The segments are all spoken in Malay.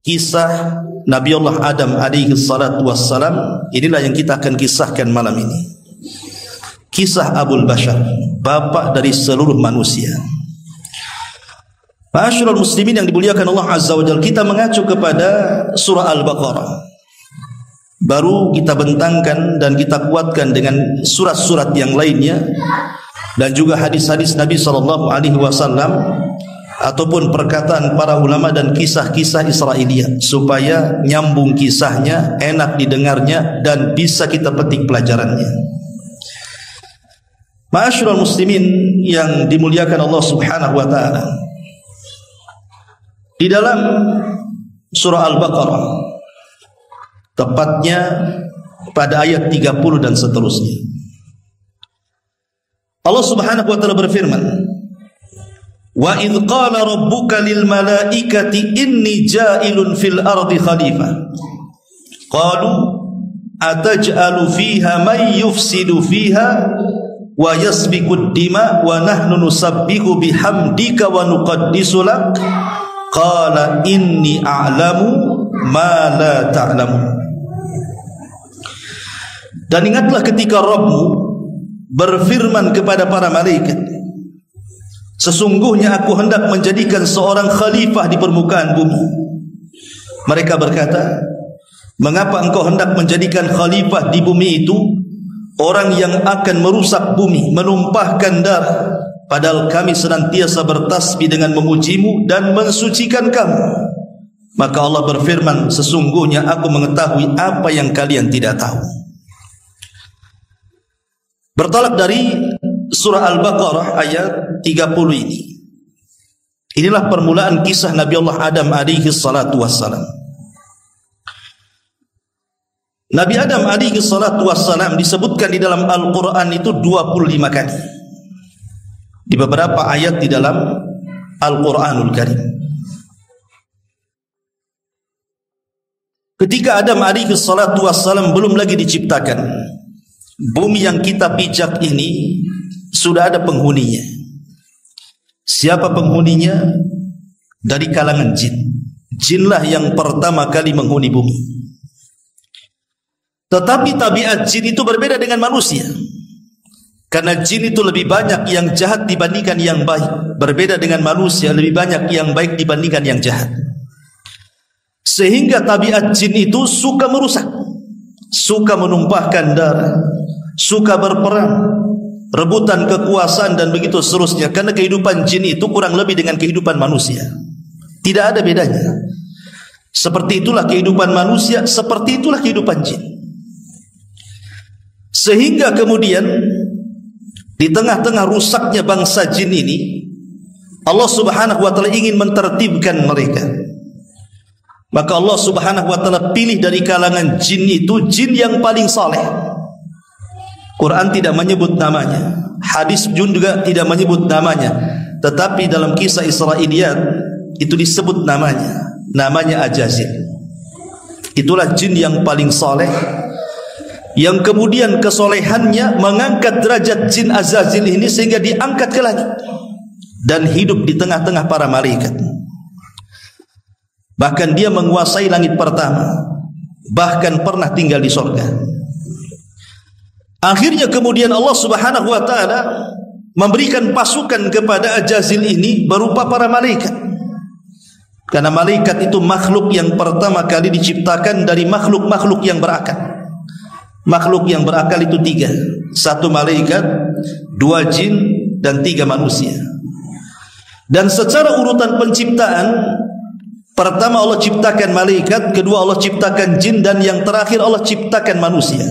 kisah Nabiullah Adam alaihi salatu wassalam. Inilah yang kita akan kisahkan malam ini. Kisah Abul Bashar, bapak dari seluruh manusia. Ma'asyiral muslimin yang dimuliakan Allah Azza wa Jalla, kita mengacu kepada surah Al-Baqarah. Baru kita bentangkan dan kita kuatkan dengan surat-surat yang lainnya dan juga hadis-hadis Nabi sallallahu alaihi wasallam ataupun perkataan para ulama dan kisah-kisah Israiliyat supaya nyambung kisahnya, enak didengarnya dan bisa kita petik pelajarannya. Ma'asyiral muslimin yang dimuliakan Allah Subhanahu wa taala, di dalam surah Al-Baqarah, tepatnya pada ayat 30 dan seterusnya, Allah Subhanahu wa taala berfirman, "Wa idz qala rabbuka lil malaikati inni ja'ilun fil ardi khalifah." Qalu ataj'alu fiha man yufsidu fiha wa yasfiku ad-dima wa nahnu nusabbihu bihamdika wa nuqaddisu lak. Qala inni a'lamu ma la ta'lamun. Dan ingatlah ketika Rabbmu berfirman kepada para malaikat, sesungguhnya aku hendak menjadikan seorang khalifah di permukaan bumi. Mereka berkata, mengapa engkau hendak menjadikan khalifah di bumi itu orang yang akan merusak bumi, menumpahkan darah, padahal kami senantiasa bertasbih dengan memujimu dan mensucikan kamu. Maka Allah berfirman, sesungguhnya aku mengetahui apa yang kalian tidak tahu. Bertolak dari surah Al-Baqarah ayat 30 ini. Inilah permulaan kisah Nabi Allah Adam alaihi salatu wassalam. Nabi Adam alaihi salatu wassalam disebutkan di dalam Al-Quran itu 25 kali. Di beberapa ayat di dalam Al-Quranul Karim. Ketika Adam alaihi salatu wassalam belum lagi diciptakan, bumi yang kita pijak ini sudah ada penghuninya. Siapa penghuninya? Dari kalangan jin. Jinlah yang pertama kali menghuni bumi. Tetapi tabiat jin itu berbeda dengan manusia. Karena jin itu lebih banyak yang jahat dibandingkan yang baik. Berbeda dengan manusia, lebih banyak yang baik dibandingkan yang jahat. Sehingga tabiat jin itu suka merusak, suka menumpahkan darah, suka berperang, rebutan kekuasaan dan begitu seterusnya. Karena kehidupan jin itu kurang lebih dengan kehidupan manusia, tidak ada bedanya. Seperti itulah kehidupan manusia, seperti itulah kehidupan jin. Sehingga kemudian di tengah-tengah rusaknya bangsa jin ini, Allah Subhanahu wa taala ingin mentertibkan mereka. Maka Allah Subhanahu wa taala pilih dari kalangan jin itu jin yang paling saleh. Quran tidak menyebut namanya, hadis juga tidak menyebut namanya, tetapi dalam kisah Israiliyat itu disebut namanya, namanya Ajazil. Itulah jin yang paling saleh, yang kemudian kesolehannya mengangkat derajat jin Azazil ini sehingga diangkat ke langit dan hidup di tengah-tengah para malaikat. Bahkan dia menguasai langit pertama, bahkan pernah tinggal di surga. Akhirnya kemudian Allah Subhanahu wa taala memberikan pasukan kepada Ajazil ini berupa para malaikat. Karena malaikat itu makhluk yang pertama kali diciptakan dari makhluk-makhluk yang berakal. Makhluk yang berakal itu 3. 1 malaikat, 2 jin, dan 3 manusia. Dan secara urutan penciptaan, pertama Allah ciptakan malaikat, kedua Allah ciptakan jin, dan yang terakhir Allah ciptakan manusia.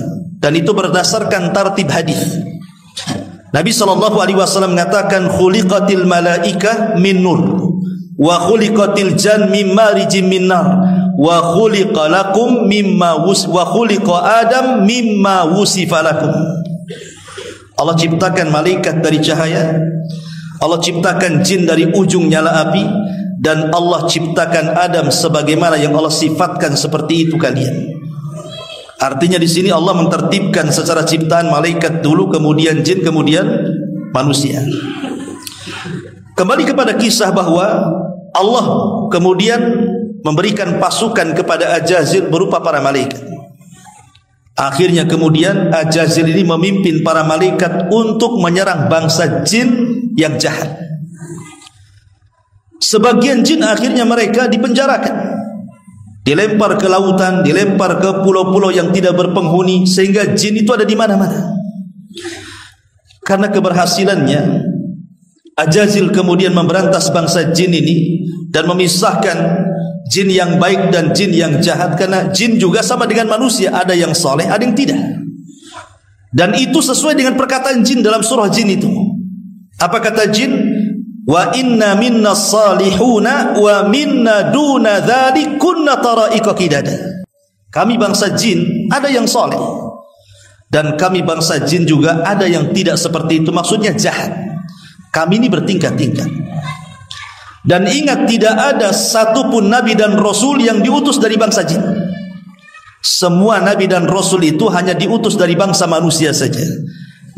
Dan itu berdasarkan tartib hadis. Nabi SAW mengatakan, khuliqatil malaika min nur, wa khuliqatil jan min marijim min nar, wa khuliqa lakum mimma wa khuliqa Adam mimma wusifa lakum. Allah ciptakan malaikat dari cahaya, Allah ciptakan jin dari ujung nyala api, dan Allah ciptakan Adam sebagaimana yang Allah sifatkan seperti itu kalian. Artinya di sini Allah mentertibkan secara ciptaan malaikat dulu, kemudian jin, kemudian manusia. Kembali kepada kisah bahwa Allah kemudian memberikan pasukan kepada Ajazil berupa para malaikat. Akhirnya kemudian Ajazil ini memimpin para malaikat untuk menyerang bangsa jin yang jahat. Sebagian jin akhirnya mereka dipenjarakan, dilempar ke lautan, dilempar ke pulau-pulau yang tidak berpenghuni, sehingga jin itu ada di mana-mana. Karena keberhasilannya, Ajazil kemudian memberantas bangsa jin ini dan memisahkan jin yang baik dan jin yang jahat. Karena jin juga sama dengan manusia, ada yang soleh, ada yang tidak. Dan itu sesuai dengan perkataan jin dalam surah jin itu. Apa kata jin? Wa inna minna salihuna wa minna duna dzalik kunna tara'iqa qidada. Kami bangsa jin ada yang soleh, dan kami bangsa jin juga ada yang tidak seperti itu, maksudnya jahat. Kami ini bertingkat-tingkat. Dan ingat, tidak ada satupun nabi dan rasul yang diutus dari bangsa jin. Semua nabi dan rasul itu hanya diutus dari bangsa manusia saja.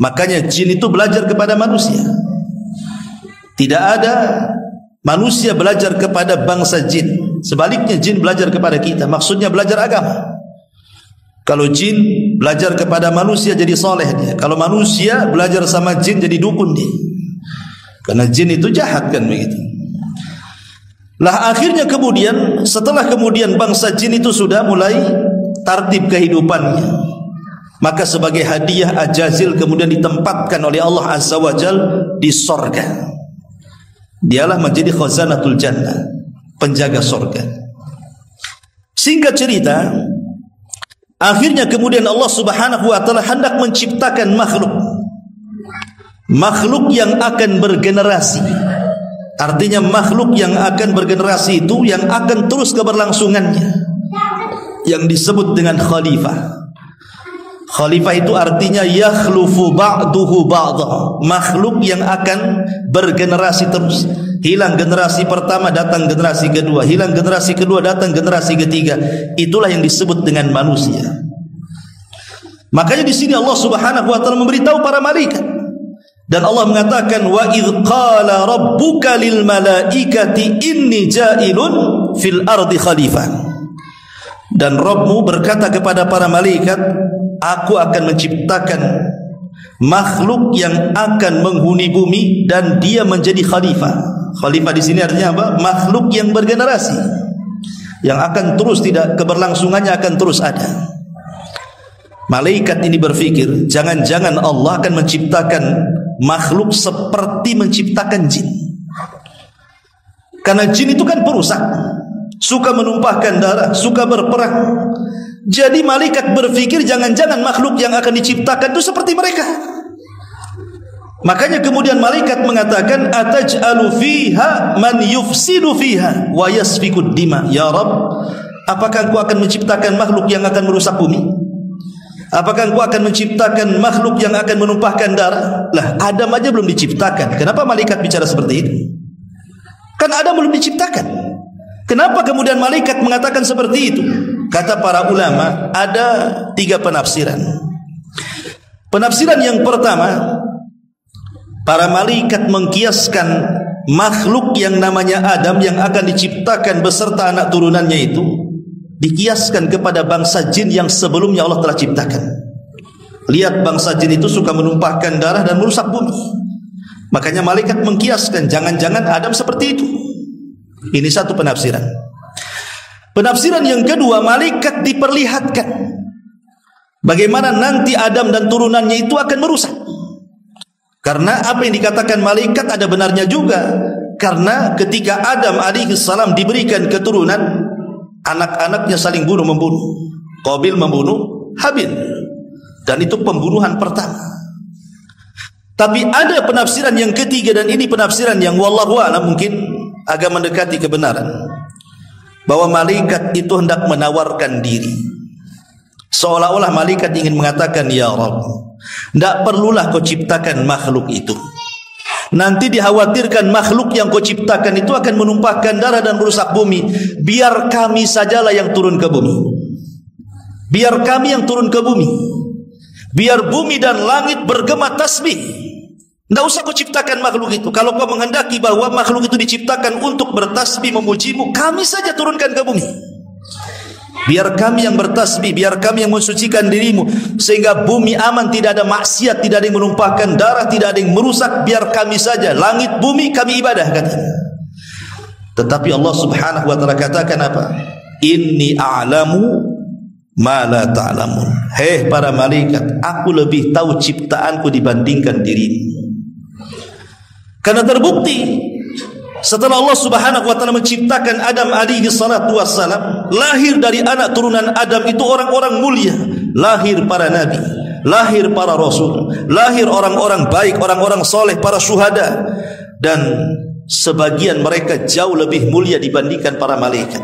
Makanya jin itu belajar kepada manusia. Tidak ada manusia belajar kepada bangsa jin. Sebaliknya jin belajar kepada kita, maksudnya belajar agama. Kalau jin belajar kepada manusia jadi soleh dia. Kalau manusia belajar sama jin jadi dukun dia. Karena jin itu jahat kan begitu. Lah akhirnya kemudian, setelah kemudian bangsa jin itu sudah mulai tertib kehidupannya, maka sebagai hadiah Ajazil kemudian ditempatkan oleh Allah Azza wa Jal di sorga. Dialah menjadi khazanatul jannah, penjaga sorga. Singkat cerita, akhirnya kemudian Allah Subhanahu wa ta'ala hendak menciptakan makhluk yang akan bergenerasi. Artinya makhluk yang akan bergenerasi itu yang akan terus keberlangsungannya, yang disebut dengan khalifah. Khalifah itu artinya yakhlufu ba'duhu ba'dha, makhluk yang akan bergenerasi terus. Hilang generasi pertama, datang generasi kedua, hilang generasi kedua, datang generasi ketiga. Itulah yang disebut dengan manusia. Makanya di sini Allah Subhanahu wa ta'ala memberitahu para malaikat. Dan Allah mengatakan, wa idh qala rabbuka lil malaikati inni ja'ilun fil ardi khalifah. Dan Rabbmu berkata kepada para malaikat, aku akan menciptakan makhluk yang akan menghuni bumi dan dia menjadi khalifah. Khalifah di sini artinya apa? Makhluk yang bergenerasi, yang akan terus, tidak keberlangsungannya akan terus ada. Malaikat ini berpikir, jangan-jangan Allah akan menciptakan makhluk seperti menciptakan jin. Karena jin itu kan perusak, suka menumpahkan darah, suka berperang. Jadi malaikat berpikir jangan-jangan makhluk yang akan diciptakan itu seperti mereka. Makanya kemudian malaikat mengatakan, ataj'alu fiha man yufsidu fiha wa yasfikud dima. Ya Rabb, apakah Engkau akan menciptakan makhluk yang akan merusak bumi? Apakah Engkau akan menciptakan makhluk yang akan menumpahkan darah? Lah, Adam aja belum diciptakan. Kenapa malaikat bicara seperti itu? Kan Adam belum diciptakan. Kenapa kemudian malaikat mengatakan seperti itu? Kata para ulama, ada 3 penafsiran. Penafsiran yang pertama, para malaikat mengkiaskan makhluk yang namanya Adam yang akan diciptakan beserta anak turunannya itu, dikiaskan kepada bangsa jin yang sebelumnya Allah telah ciptakan. Lihat, bangsa jin itu suka menumpahkan darah dan merusak bumi. Makanya malaikat mengkiaskan, jangan-jangan Adam seperti itu. Ini satu penafsiran. Penafsiran yang kedua, malaikat diperlihatkan bagaimana nanti Adam dan turunannya itu akan merusak. Karena apa yang dikatakan malaikat ada benarnya juga. Karena ketika Adam alaihissalam diberikan keturunan, anak-anaknya saling bunuh-membunuh. Qabil membunuh Habil, dan itu pembunuhan pertama. Tapi ada penafsiran yang ketiga, dan ini penafsiran yang wallahu a'lam mungkin agak mendekati kebenaran, bahwa malaikat itu hendak menawarkan diri. Seolah-olah malaikat ingin mengatakan, ya Rabb, tidak perlulah kau ciptakan makhluk itu. Nanti dikhawatirkan makhluk yang kau ciptakan itu akan menumpahkan darah dan merusak bumi. Biar kami sajalah yang turun ke bumi. Biar kami yang turun ke bumi. Biar bumi dan langit bergema tasbih. Tidak usah kau ciptakan makhluk itu. Kalau kau menghendaki bahwa makhluk itu diciptakan untuk bertasbih memujimu, kami saja turunkan ke bumi. Biar kami yang bertasbih, biar kami yang mensucikan dirimu, sehingga bumi aman, tidak ada maksiat, tidak ada yang menumpahkan darah, tidak ada yang merusak. Biar kami saja, langit bumi kami ibadah, katanya. Tetapi Allah subhanahu wa ta'ala katakan apa? Inni a'lamu ma la ta'lamun. Hei para malaikat, aku lebih tahu ciptaanku dibandingkan dirimu. Karena terbukti setelah Allah subhanahu wa ta'ala menciptakan Adam alaihi salatu wassalam, lahir dari anak turunan Adam itu orang-orang mulia. Lahir para nabi, lahir para rasul, lahir orang-orang baik, orang-orang soleh, para syuhada. Dan sebagian mereka jauh lebih mulia dibandingkan para malaikat.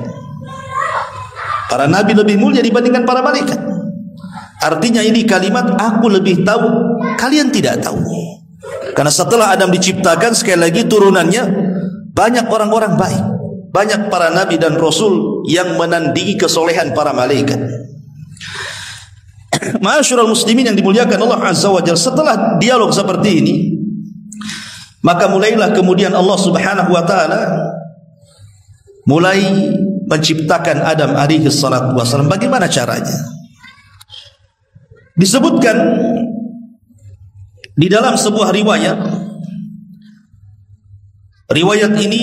Para nabi lebih mulia dibandingkan para malaikat. Artinya ini kalimat aku lebih tahu, kalian tidak tahu. Karena setelah Adam diciptakan, sekali lagi turunannya banyak orang-orang baik, banyak para nabi dan rasul yang menandingi kesolehan para malaikat. Ma'asyiral muslimin yang dimuliakan Allah Azza wa Jalla, setelah dialog seperti ini, maka mulailah kemudian Allah subhanahu wa ta'ala mulai menciptakan Adam alaihi salatu wassalam. Bagaimana caranya? Disebutkan di dalam sebuah riwayat. Riwayat ini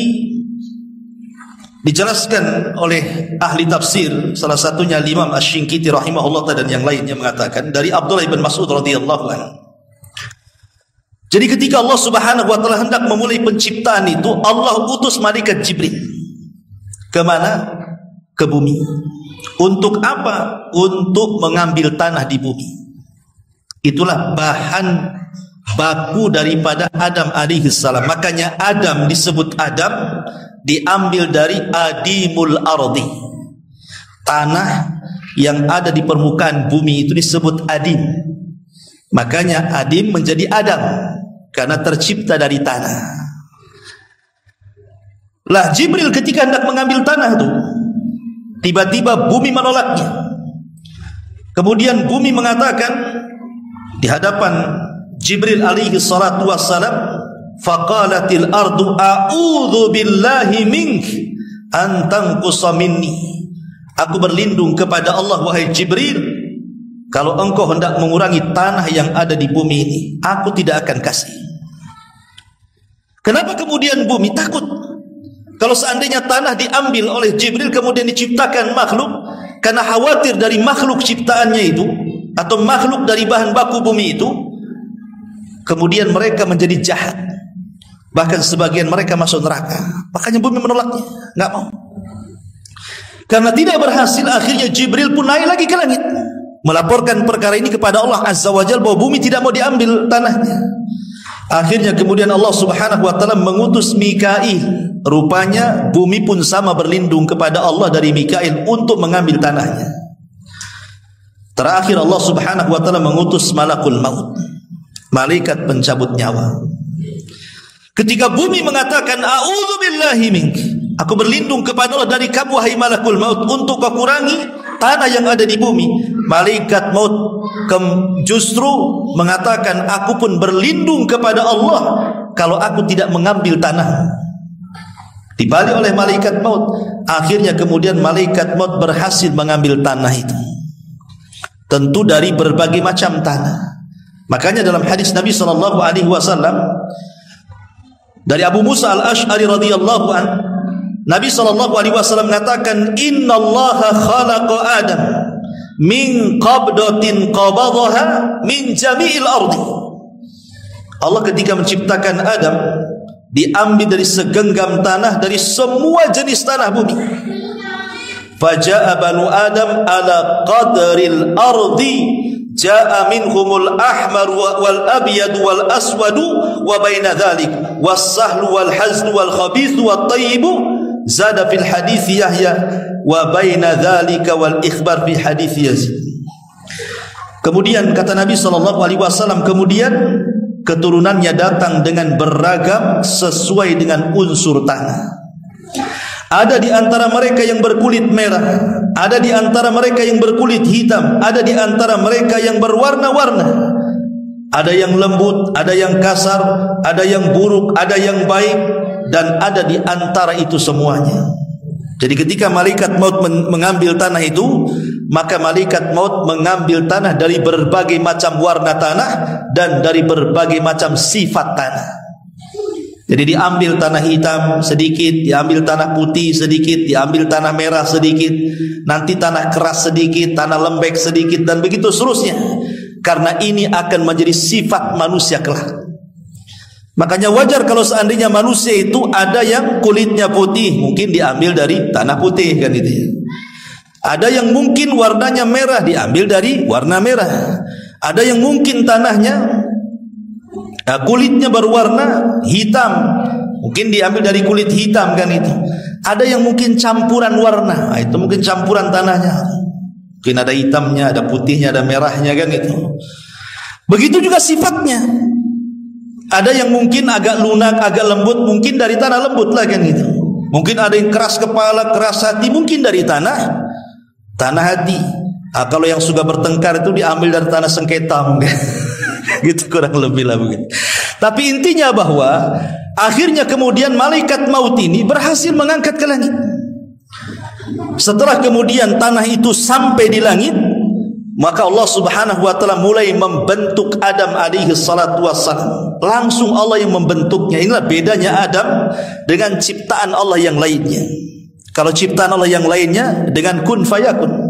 dijelaskan oleh ahli tafsir, salah satunya Imam Asy-Syinkiti rahimahullah dan yang lainnya mengatakan dari Abdullah bin Mas'ud radhiyallahu anhu. Jadi ketika Allah subhanahu wa ta'ala hendak memulai penciptaan itu, Allah utus malaikat Jibril. Kemana? Ke bumi. Untuk apa? Untuk mengambil tanah di bumi. Itulah bahan baku daripada Adam alaihi salam. Makanya Adam disebut Adam, diambil dari adimul ardi. Tanah yang ada di permukaan bumi itu disebut adim. Makanya adim menjadi Adam, karena tercipta dari tanah. Lah Jibril ketika hendak mengambil tanah itu, tiba-tiba bumi menolaknya. Kemudian bumi mengatakan di hadapan Jibril alaihi salatu wassalam, faqalatil ardu a'udzu billahi mink an tanqusa minni. Aku berlindung kepada Allah wahai Jibril, kalau engkau hendak mengurangi tanah yang ada di bumi ini, aku tidak akan kasih. Kenapa kemudian bumi takut? Kalau seandainya tanah diambil oleh Jibril kemudian diciptakan makhluk, karena khawatir dari makhluk ciptaannya itu atau makhluk dari bahan baku bumi itu, kemudian mereka menjadi jahat. Bahkan sebagian mereka masuk neraka. Makanya bumi menolaknya, enggak mau. Karena tidak berhasil, akhirnya Jibril pun naik lagi ke langit, melaporkan perkara ini kepada Allah Azza wa Jalla, bahwa bumi tidak mau diambil tanahnya. Akhirnya kemudian Allah subhanahu wa ta'ala mengutus Mikail. Rupanya bumi pun sama berlindung kepada Allah dari Mikail untuk mengambil tanahnya. Terakhir Allah subhanahu wa ta'ala mengutus malakul maut, malaikat pencabut nyawa. Ketika bumi mengatakan a'udzu billahi mink, aku berlindung kepada Allah dari kamu wahai malakul maut, untuk kau kurangi tanah yang ada di bumi. Malaikat maut justru mengatakan, aku pun berlindung kepada Allah kalau aku tidak mengambil tanah. Dibalik oleh malaikat maut. Akhirnya kemudian malaikat maut berhasil mengambil tanah itu, tentu dari berbagai macam tanah. Makanya dalam hadis Nabi SAW dari Abu Musa al-Ash'ari radhiyallahu an, Nabi SAW mengatakan, innallaha khalaqa Adam min qabdatin qabadaha min jami'il ardi. Allah ketika menciptakan Adam, diambil dari segenggam tanah, dari semua jenis tanah bumi. Faja'a banu Adam ala qadril ardi, ja'a minhumul ahmar wal abyad wal aswadu wa baina dhalik was sahlu wal hazlu wal khabithu wat tayyibu, zada fil hadits Yahya wa baina dzalika wal ikhbar fi hadits Yazid. Kemudian kata Nabi SAW, kemudian keturunannya datang dengan beragam sesuai dengan unsur tanah. Ada di antara mereka yang berkulit merah, ada di antara mereka yang berkulit hitam, ada di antara mereka yang berwarna-warna. ada yang lembut, ada yang kasar, ada yang buruk, ada yang baik, dan ada di antara itu semuanya. Jadi ketika malaikat maut mengambil tanah itu, maka malaikat maut mengambil tanah dari berbagai macam warna tanah dan dari berbagai macam sifat tanah. Jadi diambil tanah hitam sedikit, diambil tanah putih sedikit, diambil tanah merah sedikit, nanti tanah keras sedikit, tanah lembek sedikit, dan begitu seterusnya. Karena ini akan menjadi sifat manusia kelak. Makanya wajar kalau seandainya manusia itu ada yang kulitnya putih, mungkin diambil dari tanah putih, kan itu ya. Ada yang mungkin warnanya merah, diambil dari warna merah. Ada yang mungkin tanahnya kulitnya berwarna hitam, mungkin diambil dari kulit hitam, kan itu. Ada yang mungkin campuran warna, itu mungkin campuran tanahnya. Mungkin ada hitamnya, ada putihnya, ada merahnya, kan itu. Begitu juga sifatnya. Ada yang mungkin agak lunak, agak lembut, mungkin dari tanah lembut lah, kan itu. Mungkin ada yang keras kepala, keras hati, mungkin dari tanah hati. Kalau yang suka bertengkar itu diambil dari tanah sengketa mungkin. Gitu kurang lebih lah begitu. Tapi intinya bahwa akhirnya kemudian malaikat maut ini berhasil mengangkat ke langit. Setelah kemudian tanah itu sampai di langit, maka Allah Subhanahu wa taala mulai membentuk Adam alaihi salatu wassalam. Langsung Allah yang membentuknya. Inilah bedanya Adam dengan ciptaan Allah yang lainnya. Kalau ciptaan Allah yang lainnya dengan kun fayakun.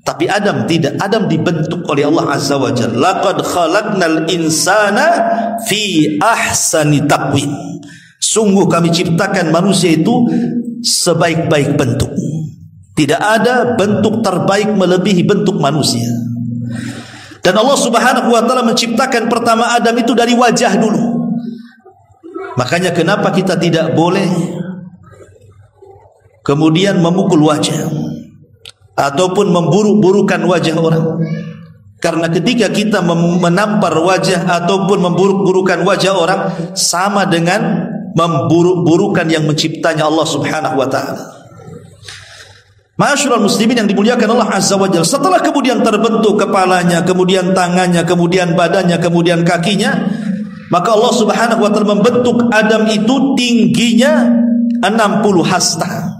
Tapi Adam tidak. Adam dibentuk oleh Allah Azza wa Jalla. Laqad khalaqnal insana fi ahsani taqwim. Sungguh kami ciptakan manusia itu sebaik-baik bentuk. Tidak ada bentuk terbaik melebihi bentuk manusia. Dan Allah Subhanahu wa taala menciptakan pertama Adam itu dari wajah dulu. Makanya kenapa kita tidak boleh kemudian memukul wajah ataupun memburuk-burukan wajah orang. Karena ketika kita menampar wajah ataupun memburuk-burukan wajah orang, sama dengan memburuk-burukan yang menciptanya Allah Subhanahu wa taala. Ma'asyiral muslimin yang dimuliakan Allah Azza wa Jalla, setelah kemudian terbentuk kepalanya, kemudian tangannya, kemudian badannya, kemudian kakinya, maka Allah Subhanahu wa taala membentuk Adam itu tingginya 60 hasta.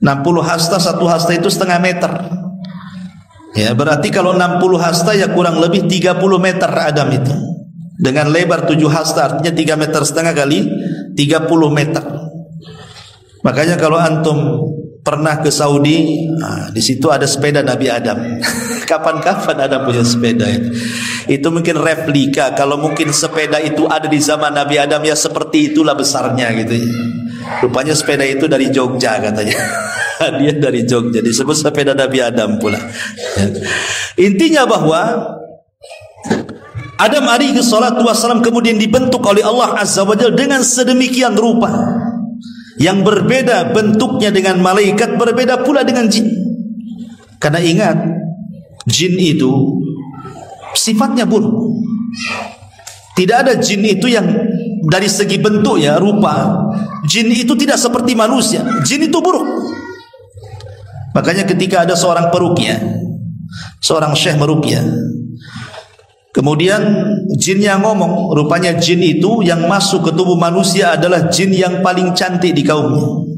60 hasta, satu hasta itu setengah meter. Ya, berarti kalau 60 hasta ya kurang lebih 30 meter Adam itu. Dengan lebar 7 hasta artinya 3 meter setengah kali 30 meter. Makanya kalau antum pernah ke Saudi, di situ ada sepeda Nabi Adam. Kapan-kapan ada punya sepeda itu. Itu mungkin replika. Kalau mungkin sepeda itu ada di zaman Nabi Adam, ya seperti itulah besarnya gitu. Rupanya sepeda itu dari Jogja katanya. Dia dari Jogja, disebut sepeda Nabi Adam pula. Intinya bahwa Adam alaihi salatu wassalam kemudian dibentuk oleh Allah Azza wa Jalla dengan sedemikian rupa, yang berbeda bentuknya dengan malaikat, berbeda pula dengan jin. Karena ingat, jin itu sifatnya buruk. Tidak ada jin itu yang dari segi bentuk ya, rupa, jin itu tidak seperti manusia. Jin itu buruk. Makanya ketika ada seorang peruqyah, seorang syekh meruqyah, kemudian jinnya ngomong, rupanya jin itu yang masuk ke tubuh manusia adalah jin yang paling cantik di kaumnya.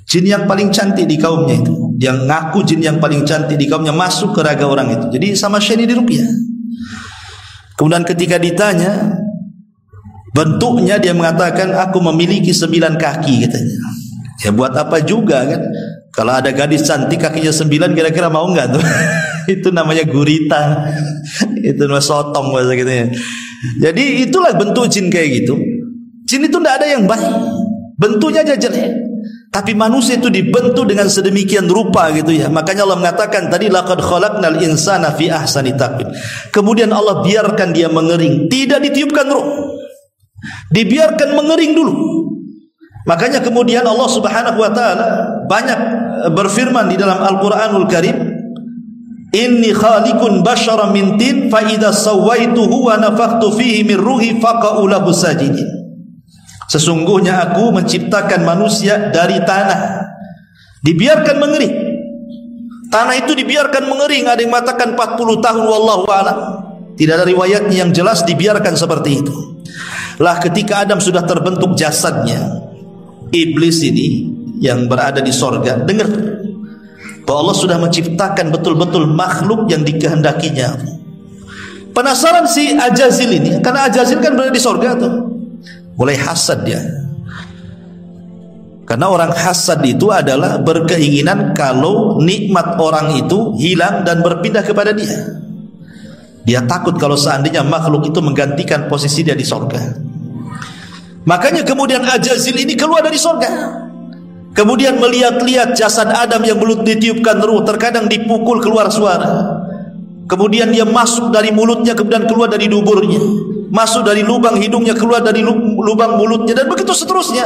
Jin yang paling cantik di kaumnya itu, yang ngaku jin yang paling cantik di kaumnya, masuk ke raga orang itu. Jadi sama syekh ini diruqyah. Kemudian ketika ditanya bentuknya, dia mengatakan, aku memiliki 9 kaki katanya. Ya buat apa juga kan? Kalau ada gadis cantik kakinya 9, kira-kira mau enggak tuh? Itu namanya gurita. Itu namanya sotong bahasa gitu ya. Jadi itulah bentuk jin kayak gitu. Jin itu tidak ada yang baik, bentuknya aja jelek. Tapi manusia itu dibentuk dengan sedemikian rupa gitu ya. Makanya Allah mengatakan tadi, laqad khalaqnal insana fi ahsani taqwim. Kemudian Allah biarkan dia mengering, tidak ditiupkan ruh, dibiarkan mengering dulu. Makanya kemudian Allah Subhanahu wa taala banyak berfirman di dalam Al-Qur'anul Karim, inni khaliqun basyaran min tin fa idza sawaituhu wa nafakhtu fihi min ruhi faqa'u lahu sajidin. Sesungguhnya aku menciptakan manusia dari tanah, dibiarkan mengering. Tanah itu dibiarkan mengering, ada yang mengatakan 40 tahun, wallahu a'lam. Tidak ada riwayatnya yang jelas, dibiarkan seperti itu. Lah ketika Adam sudah terbentuk jasadnya, iblis ini yang berada di sorga dengar bahwa Allah sudah menciptakan betul-betul makhluk yang dikehendakinya. Penasaran si Ajazil ini, karena Ajazil kan berada di sorga tuh, mulai hasad dia. Karena orang hasad itu adalah berkeinginan kalau nikmat orang itu hilang dan berpindah kepada dia. Dia takut kalau seandainya makhluk itu menggantikan posisi dia di sorga. Makanya kemudian Ajazil ini keluar dari sorga, kemudian melihat-lihat jasad Adam yang belum ditiupkan ruh, terkadang dipukul keluar suara. Kemudian dia masuk dari mulutnya, kemudian keluar dari duburnya, masuk dari lubang hidungnya, keluar dari lubang mulutnya, dan begitu seterusnya.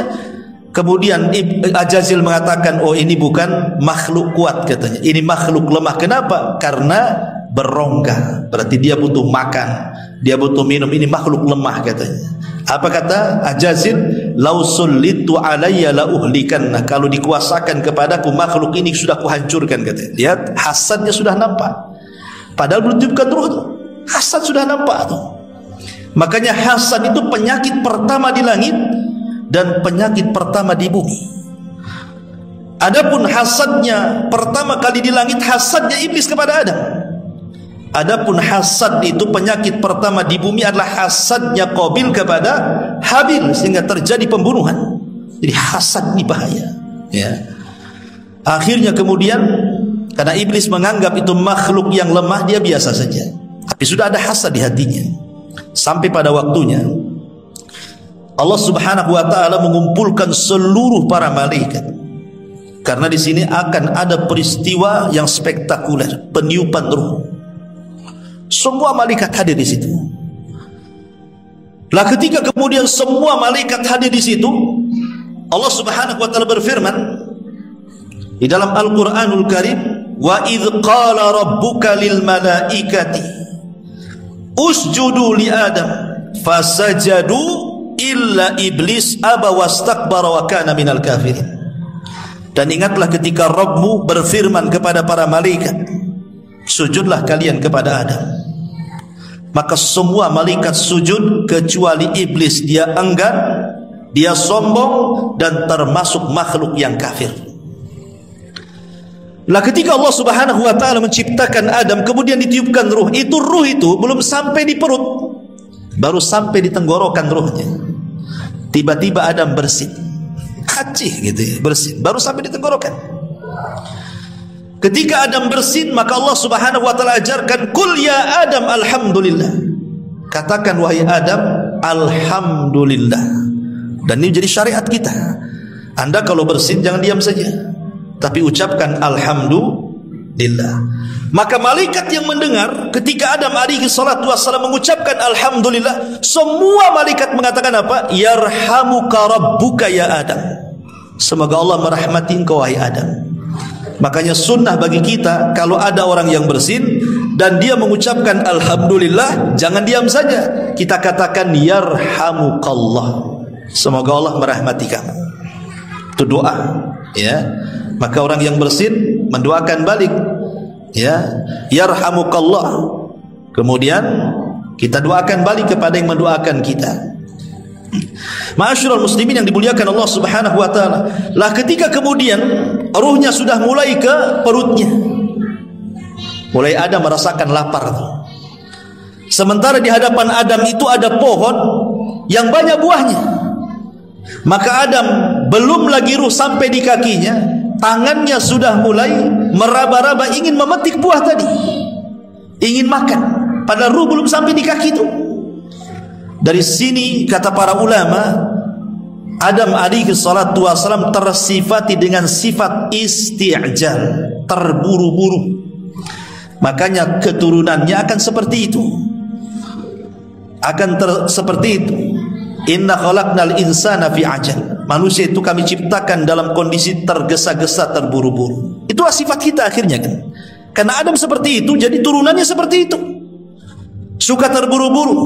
Kemudian Ajazil mengatakan, oh ini bukan makhluk kuat katanya, ini makhluk lemah. Kenapa? Karena berongga, berarti dia butuh makan, dia butuh minum, ini makhluk lemah katanya. Apa kata Ajazil? Lau sullitu alayya la uhlikanna, kalau dikuasakan kepadaku makhluk ini sudah kuhancurkan katanya. Lihat hasadnya sudah nampak, padahal belum tiupkan ruh tuh, hasad sudah nampak tuh. Makanya hasad itu penyakit pertama di langit dan penyakit pertama di bumi. Adapun hasadnya pertama kali di langit, hasadnya iblis kepada Adam. Adapun hasad itu penyakit pertama di bumi adalah hasadnya Qabil kepada Habil, sehingga terjadi pembunuhan. Jadi hasad ini bahaya, ya. Akhirnya kemudian karena iblis menganggap itu makhluk yang lemah, dia biasa saja. Tapi sudah ada hasad di hatinya. Sampai pada waktunya Allah Subhanahu wa taala mengumpulkan seluruh para malaikat. Karena di sini akan ada peristiwa yang spektakuler, peniupan ruh. Semua malaikat hadir di situ. Lah ketika kemudian semua malaikat hadir di situ, Allah Subhanahu wa taala berfirman di dalam Al-Qur'anul Karim, wa idz qala rabbuka lil malaikati usjudu li Adam fasajadu illa iblis aba wastakbara wa kana minal kafirin. Dan ingatlah ketika Rabbmu berfirman kepada para malaikat, sujudlah kalian kepada Adam. Maka semua malaikat sujud kecuali iblis. Dia enggan, dia sombong, dan termasuk makhluk yang kafir. Lah ketika Allah Subhanahu wa taala menciptakan Adam, kemudian ditiupkan ruh itu belum sampai di perut, baru sampai di tenggorokan ruhnya. Tiba-tiba Adam bersin, kacih gitu ya, bersin, baru sampai di tenggorokan. Ketika Adam bersin, maka Allah Subhanahu wa taala ajarkan, "Qul ya Adam alhamdulillah." Katakan wahai Adam, alhamdulillah. Dan ini jadi syariat kita. Anda kalau bersin jangan diam saja, tapi ucapkan alhamdulillah. Maka malaikat yang mendengar ketika Adam alaihi salatu wassalam mengucapkan alhamdulillah, semua malaikat mengatakan apa? Yarhamuka rabbuka ya Adam. Semoga Allah merahmati engkau wahai Adam. Makanya sunnah bagi kita, kalau ada orang yang bersin dan dia mengucapkan alhamdulillah, jangan diam saja, kita katakan yarhamukallah, semoga Allah merahmati kamu. Itu doa, ya. Maka orang yang bersin mendoakan balik, ya, yarhamukallah. Kemudian kita doakan balik kepada yang mendoakan kita. Ma'asyiral muslimin yang dimuliakan Allah Subhanahu wa taala. Lah ketika kemudian ruhnya sudah mulai ke perutnya, mulai Adam merasakan lapar. Sementara di hadapan Adam itu ada pohon yang banyak buahnya. Maka Adam belum lagi ruh sampai di kakinya, tangannya sudah mulai meraba-raba ingin memetik buah tadi, ingin makan, padahal ruh belum sampai di kaki itu. Dari sini kata para ulama, Adam alaihi salatu wasalam tersifati dengan sifat isti'jal, terburu-buru. Makanya keturunannya akan seperti itu, akan seperti itu. Inna khalaqnal insana fi ajal. Manusia itu kami ciptakan dalam kondisi tergesa-gesa, terburu-buru. Itulah sifat kita akhirnya kan. Karena Adam seperti itu, jadi turunannya seperti itu. Suka terburu-buru,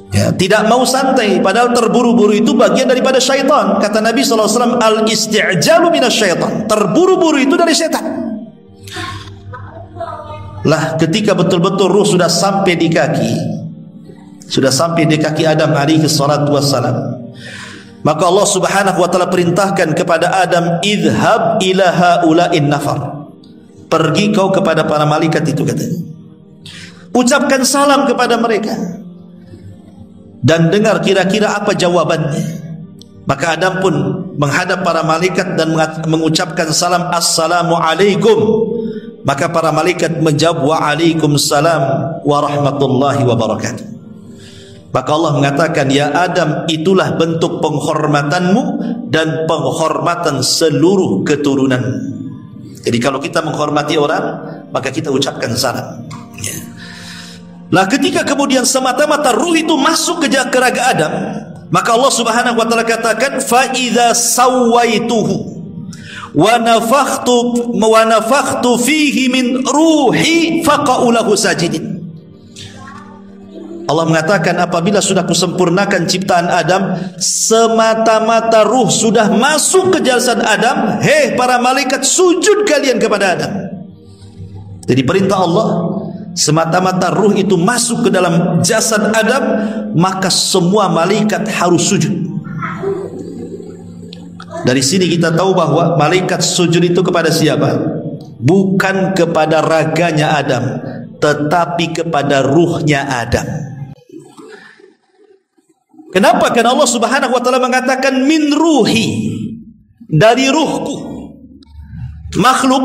ya, tidak mau santai, padahal terburu-buru itu bagian daripada syaitan. Kata Nabi SAW, al-isti'jalu minas syaitan. Terburu-buru itu dari syaitan. lah ketika betul-betul ruh sudah sampai di kaki, Adam alaihi salatu wassalam, maka Allah subhanahu wa ta'ala perintahkan kepada Adam, idhab ila haula'in nafar, pergi kau kepada para malaikat itu, katanya, ucapkan salam kepada mereka dan dengar kira-kira apa jawabannya. Maka Adam pun menghadap para malaikat dan mengucapkan salam, assalamu alaikum. Maka para malaikat menjawab, waalaikumsalam warahmatullahi wabarakatuh. Maka Allah mengatakan, ya Adam, itulah bentuk penghormatanmu dan penghormatan seluruh keturunan. Jadi kalau kita menghormati orang, maka kita ucapkan salam. Lah ketika kemudian semata-mata ruh itu masuk ke raga Adam, maka Allah subhanahu wa ta'ala katakan, fa idza sawaituhu wa nafakhtu fihi min ruhi faqa'u lahu sajidin. Allah mengatakan, apabila sudah kusempurnakan ciptaan Adam, semata-mata ruh sudah masuk ke jasad Adam, hei para malaikat, sujud kalian kepada Adam. Jadi perintah Allah, semata-mata ruh itu masuk ke dalam jasad Adam, maka semua malaikat harus sujud. Dari sini kita tahu bahwa malaikat sujud itu kepada siapa? Bukan kepada raganya Adam, tetapi kepada ruhnya Adam. Kenapa? Karena Allah subhanahu wa ta'ala mengatakan, min ruhi, dari ruhku. Makhluk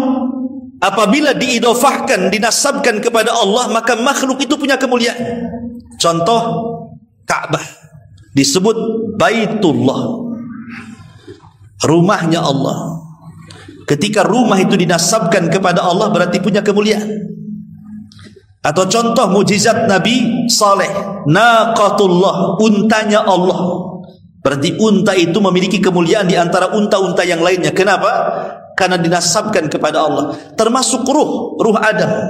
apabila diidofahkan, dinasabkan kepada Allah, maka makhluk itu punya kemuliaan. Contoh, Ka'bah disebut Baitullah, rumahnya Allah. Ketika rumah itu dinasabkan kepada Allah, berarti punya kemuliaan. Atau contoh mujizat Nabi Saleh, naqatullah, untanya Allah. Berarti unta itu memiliki kemuliaan di antara unta-unta yang lainnya. Kenapa? Karena dinasabkan kepada Allah. Termasuk ruh Adam.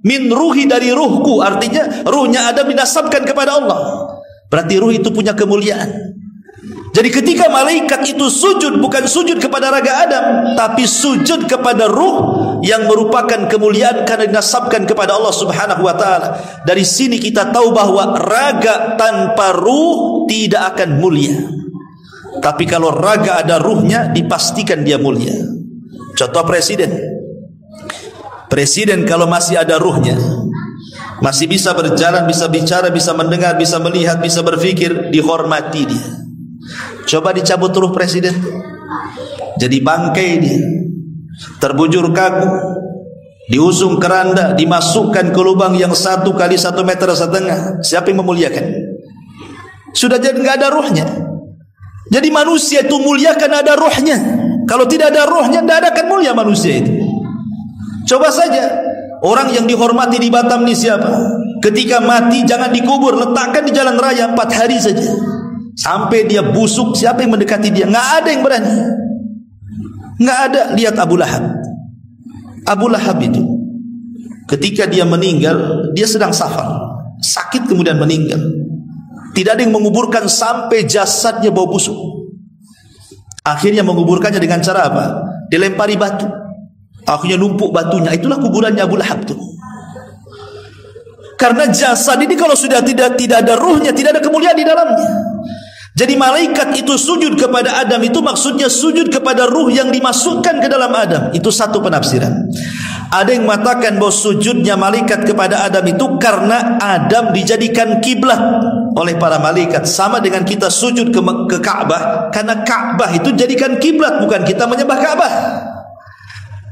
Min ruhi, dari ruhku, artinya ruhnya Adam dinasabkan kepada Allah. Berarti ruh itu punya kemuliaan. Jadi ketika malaikat itu sujud, bukan sujud kepada raga Adam, tapi sujud kepada ruh yang merupakan kemuliaan karena dinasabkan kepada Allah subhanahu wa ta'ala. Dari sini kita tahu bahwa raga tanpa ruh tidak akan mulia. Tapi kalau raga ada ruhnya, dipastikan dia mulia. Contoh presiden. Presiden kalau masih ada ruhnya, masih bisa berjalan, bisa bicara, bisa mendengar, bisa melihat, bisa berfikir, dihormati dia. Coba dicabut ruh presiden, jadi bangkai dia, terbujur kaku, diusung keranda, dimasukkan ke lubang yang 1 kali 1,5 meter. Siapa yang memuliakan? Sudah jadi nggak ada ruhnya. Jadi manusia itu mulia karena ada ruhnya. Kalau tidak ada ruhnya, tidak akan mulia manusia itu. Coba saja orang yang dihormati di Batam ini siapa? Ketika mati jangan dikubur, letakkan di jalan raya 4 hari saja. Sampai dia busuk, siapa yang mendekati dia? Nggak ada yang berani. Nggak ada. Lihat Abu Lahab. Abu Lahab itu ketika dia meninggal, dia sedang safar, sakit kemudian meninggal. Tidak ada yang menguburkan sampai jasadnya bau busuk. Akhirnya menguburkannya dengan cara apa? Dilempari batu. Akhirnya numpuk batunya. Itulah kuburannya Abu Lahab itu. Karena jasad ini kalau sudah tidak ada ruhnya, tidak ada kemuliaan di dalamnya. Jadi malaikat itu sujud kepada Adam, itu maksudnya sujud kepada ruh yang dimasukkan ke dalam Adam. Itu satu penafsiran. Ada yang mengatakan bahwa sujudnya malaikat kepada Adam itu karena Adam dijadikan kiblat oleh para malaikat. Sama dengan kita sujud ke Ka'bah, karena Ka'bah itu jadikan kiblat, bukan kita menyembah Ka'bah.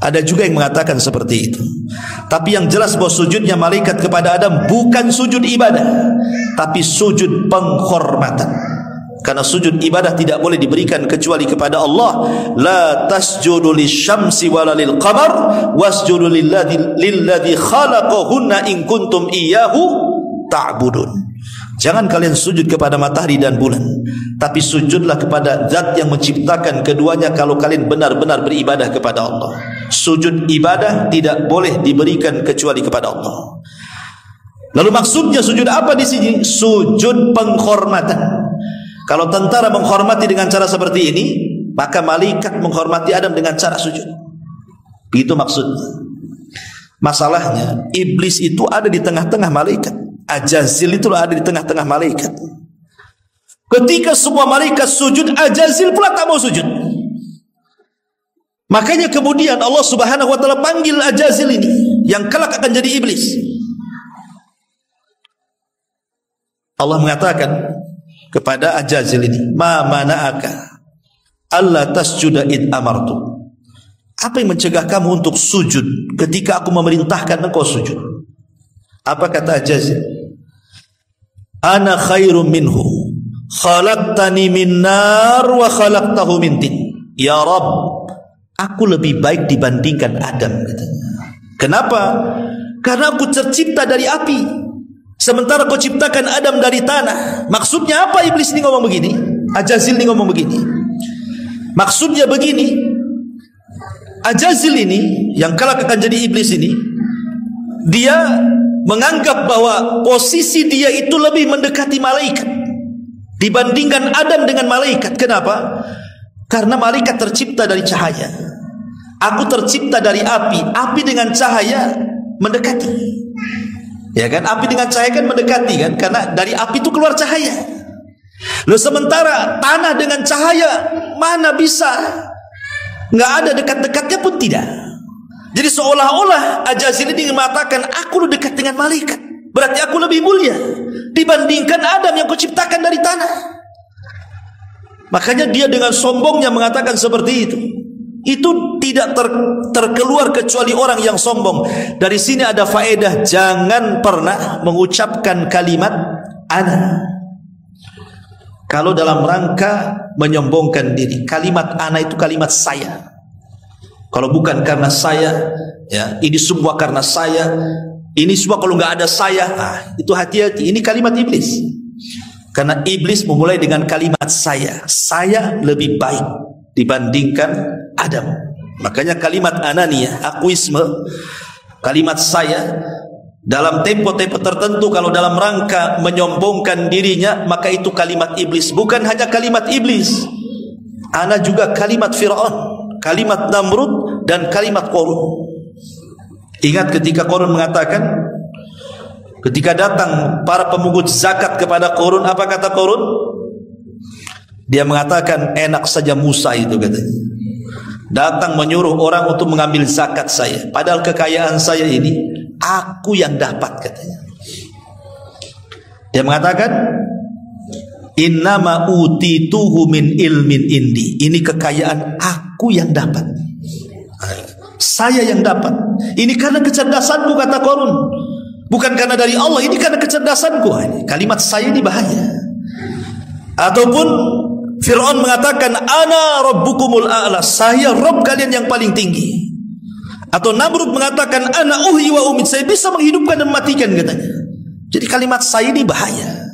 Ada juga yang mengatakan seperti itu. Tapi yang jelas bahwa sujudnya malaikat kepada Adam bukan sujud ibadah, tapi sujud penghormatan. Karena sujud ibadah tidak boleh diberikan kecuali kepada Allah. La tasjudu lisyamsi wala lil qamar wasjudu lilladzi khalaqahunna in kuntum iyyahu ta'budun. Jangan kalian sujud kepada matahari dan bulan, tapi sujudlah kepada zat yang menciptakan keduanya kalau kalian benar-benar beribadah kepada Allah. Sujud ibadah tidak boleh diberikan kecuali kepada Allah. Lalu maksudnya sujud apa di sini? Sujud penghormatan. Kalau tentara menghormati dengan cara seperti ini, maka malaikat menghormati Adam dengan cara sujud. Itu maksudnya. Masalahnya iblis itu ada di tengah-tengah malaikat. Ajazil itu ada di tengah-tengah malaikat. Ketika semua malaikat sujud, Ajazil pula tak mau sujud. Makanya kemudian Allah Subhanahu wa taala panggil Ajazil ini yang kelak akan jadi iblis. Allah mengatakan kepada Ajazil ini, "Ma mana'aka alla tasjuda id amartu." Apa yang mencegah kamu untuk sujud ketika aku memerintahkan engkau sujud? Apa kata Ajazil? Ana khairum minhu, khalaqtani min nar wa khalaqtahu min tin. Ya Rabb, aku lebih baik dibandingkan Adam. Kenapa? Karena aku tercipta dari api, sementara kau ciptakan Adam dari tanah. Maksudnya apa iblis ini ngomong begini? Ajazil ini ngomong begini. Maksudnya begini, Ajazil ini yang kelak akan jadi iblis ini, dia menganggap bahwa posisi dia itu lebih mendekati malaikat dibandingkan Adam dengan malaikat. Kenapa? Karena malaikat tercipta dari cahaya, aku tercipta dari api. Api dengan cahaya mendekati, ya kan? Api dengan cahaya kan mendekati kan, karena dari api itu keluar cahaya. Lalu sementara tanah dengan cahaya mana bisa, nggak ada dekat-dekatnya pun tidak. Jadi seolah-olah Ajazil ini mengatakan aku lebih dekat dengan malaikat, berarti aku lebih mulia dibandingkan Adam yang kau ciptakan dari tanah. Makanya dia dengan sombongnya mengatakan seperti itu. Itu tidak terkeluar kecuali orang yang sombong. Dari sini ada faedah, jangan pernah mengucapkan kalimat ana kalau dalam rangka menyombongkan diri. Kalimat ana itu kalimat saya. Kalau bukan karena saya, ya, ini semua karena saya, ini semua kalau nggak ada saya, itu hati-hati. Ini kalimat iblis. Karena iblis memulai dengan kalimat saya. Saya lebih baik dibandingkan Adam. Makanya kalimat ananiyah, akuisme, kalimat saya, dalam tempo-tempo tertentu kalau dalam rangka menyombongkan dirinya, maka itu kalimat iblis. Bukan hanya kalimat iblis, ana juga kalimat Fir'aun, kalimat Namrud, dan kalimat Qarun. Ingat ketika Qarun mengatakan, ketika datang para pemungut zakat kepada Qarun, apa kata Qarun? Dia mengatakan, enak saja Musa itu, katanya, datang menyuruh orang untuk mengambil zakat saya, padahal kekayaan saya ini aku yang dapat, katanya. Dia mengatakan, innama utituhu min ilmin indi. Ini kekayaan aku yang dapat, saya yang dapat. Ini karena kecerdasanku, kata Qarun. Bukan karena dari Allah, ini karena kecerdasanku. Kalimat saya ini bahaya. Ataupun Fir'aun mengatakan, ana rabbukumul a'la, saya Rabb kalian yang paling tinggi. Atau Namrud mengatakan, ana uhyi wa umit, saya bisa menghidupkan dan mematikan, katanya. Jadi kalimat saya ini bahaya.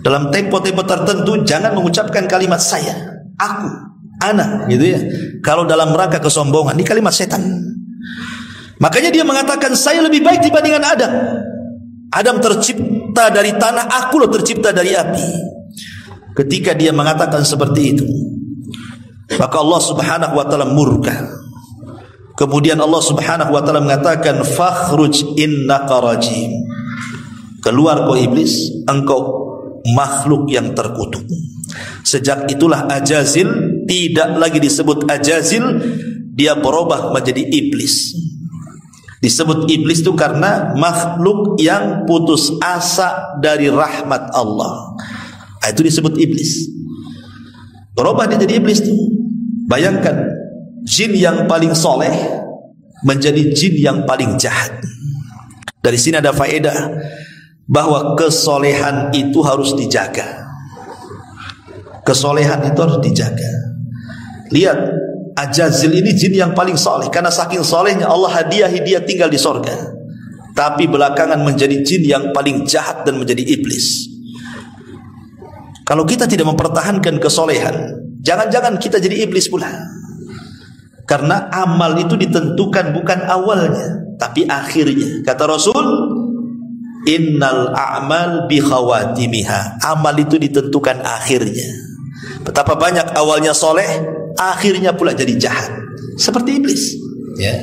Dalam tempo-tempo tertentu jangan mengucapkan kalimat saya, aku, ana, gitu ya. Kalau dalam rangka kesombongan, ini kalimat setan. Makanya dia mengatakan, saya lebih baik dibandingkan Adam. Adam tercipta dari tanah, aku loh tercipta dari api. Ketika dia mengatakan seperti itu, maka Allah Subhanahu wa taala murka. Kemudian Allah Subhanahu wa taala mengatakan, fakhruj innaka rajim. Keluar kau iblis, engkau makhluk yang terkutuk. Sejak itulah Ajazil tidak lagi disebut Ajazil, dia berubah menjadi iblis. Disebut iblis itu karena makhluk yang putus asa dari rahmat Allah. Itu disebut iblis. Berubah dia jadi iblis tuh. Bayangkan, jin yang paling soleh menjadi jin yang paling jahat. Dari sini ada faedah bahwa kesolehan itu harus dijaga. Kesolehan itu harus dijaga. Lihat, Ajazil ini jin yang paling soleh. Karena saking solehnya Allah hadiahi dia tinggal di sorga. Tapi belakangan menjadi jin yang paling jahat dan menjadi iblis. Kalau kita tidak mempertahankan kesolehan, jangan-jangan kita jadi iblis pula. Karena amal itu ditentukan bukan awalnya, tapi akhirnya. Kata Rasul, innal a'mal bi khawatimiha. Amal itu ditentukan akhirnya. Betapa banyak awalnya soleh, akhirnya pula jadi jahat. Seperti iblis. Ya.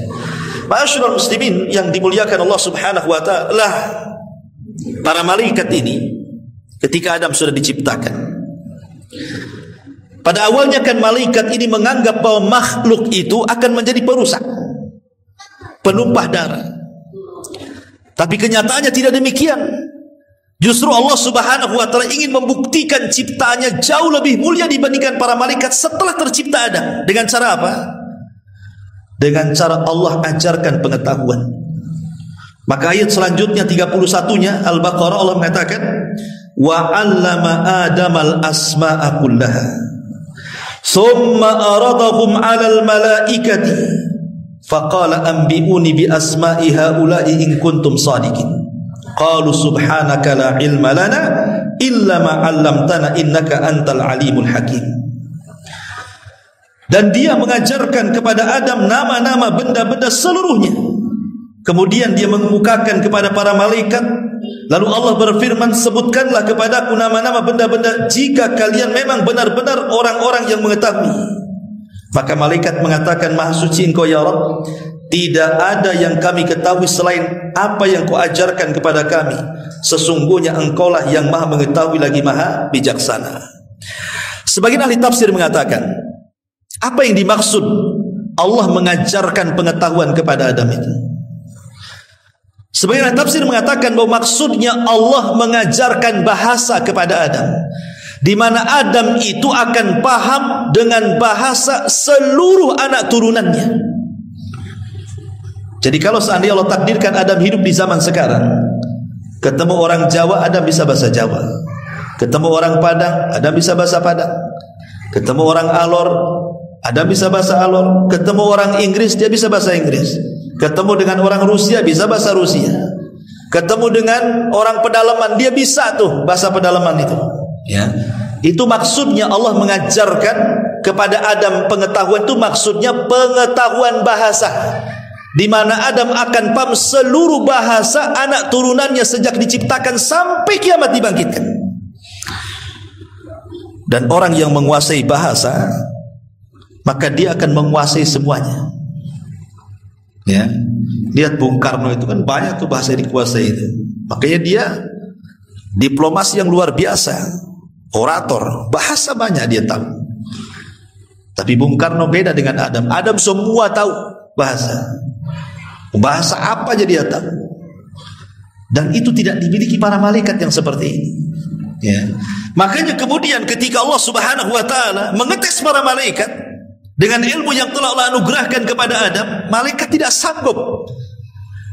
Ma'asyiral muslimin yang dimuliakan Allah Subhanahu wa taala, para malaikat ini ketika Adam sudah diciptakan, pada awalnya kan malaikat ini menganggap bahwa makhluk itu akan menjadi perusak, penumpah darah. Tapi kenyataannya tidak demikian. Justru Allah Subhanahu wa taala ingin membuktikan ciptaannya jauh lebih mulia dibandingkan para malaikat setelah tercipta Adam. Dengan cara apa? Dengan cara Allah ajarkan pengetahuan. Maka ayat selanjutnya 31-nya Al-Baqarah, Allah mengatakan, wa 'allama Adamal asma'a kullaha thumma aradahum 'alal malaikati faqala anbi'uni bi asma'i haula'i in kuntum shadiqin. Qalu subhanaka la ilma lana illa ma 'allamtana innaka antal alimul hakim. Dan dia mengajarkan kepada Adam nama-nama benda-benda seluruhnya. Kemudian dia mengemukakan kepada para malaikat. Lalu Allah berfirman, sebutkanlah kepadaku nama-nama benda-benda jika kalian memang benar-benar orang-orang yang mengetahui. Maka malaikat mengatakan, Maha suci Engkau ya Rabb, tidak ada yang kami ketahui selain apa yang Kau ajarkan kepada kami. Sesungguhnya Engkaulah yang Maha mengetahui lagi Maha bijaksana. Sebagian ahli tafsir mengatakan, apa yang dimaksud Allah mengajarkan pengetahuan kepada Adam itu? Sebagian ahli tafsir mengatakan bahwa maksudnya Allah mengajarkan bahasa kepada Adam, di mana Adam itu akan paham dengan bahasa seluruh anak turunannya. Jadi kalau seandainya Allah takdirkan Adam hidup di zaman sekarang, ketemu orang Jawa, Adam bisa bahasa Jawa. Ketemu orang Padang, Adam bisa bahasa Padang. Ketemu orang Alor, Adam bisa bahasa Alor. Ketemu orang Inggris, dia bisa bahasa Inggris. Ketemu dengan orang Rusia, bisa bahasa Rusia. Ketemu dengan orang pedalaman, dia bisa tuh bahasa pedalaman itu. Ya, itu maksudnya Allah mengajarkan kepada Adam pengetahuan itu, maksudnya pengetahuan bahasa, di mana Adam akan paham seluruh bahasa anak turunannya sejak diciptakan sampai kiamat dibangkitkan. Dan orang yang menguasai bahasa, maka dia akan menguasai semuanya. Ya, lihat Bung Karno itu kan banyak tuh bahasa yang dikuasai itu. Makanya dia diplomasi yang luar biasa, orator, bahasa banyak dia tahu. Tapi Bung Karno beda dengan Adam. Adam semua tahu bahasa. Bahasa apa aja dia tahu. Dan itu tidak dimiliki para malaikat yang seperti ini. Ya. Makanya kemudian ketika Allah Subhanahu wa taala mengetes para malaikat dengan ilmu yang telah Allah anugerahkan kepada Adam, malaikat tidak sanggup.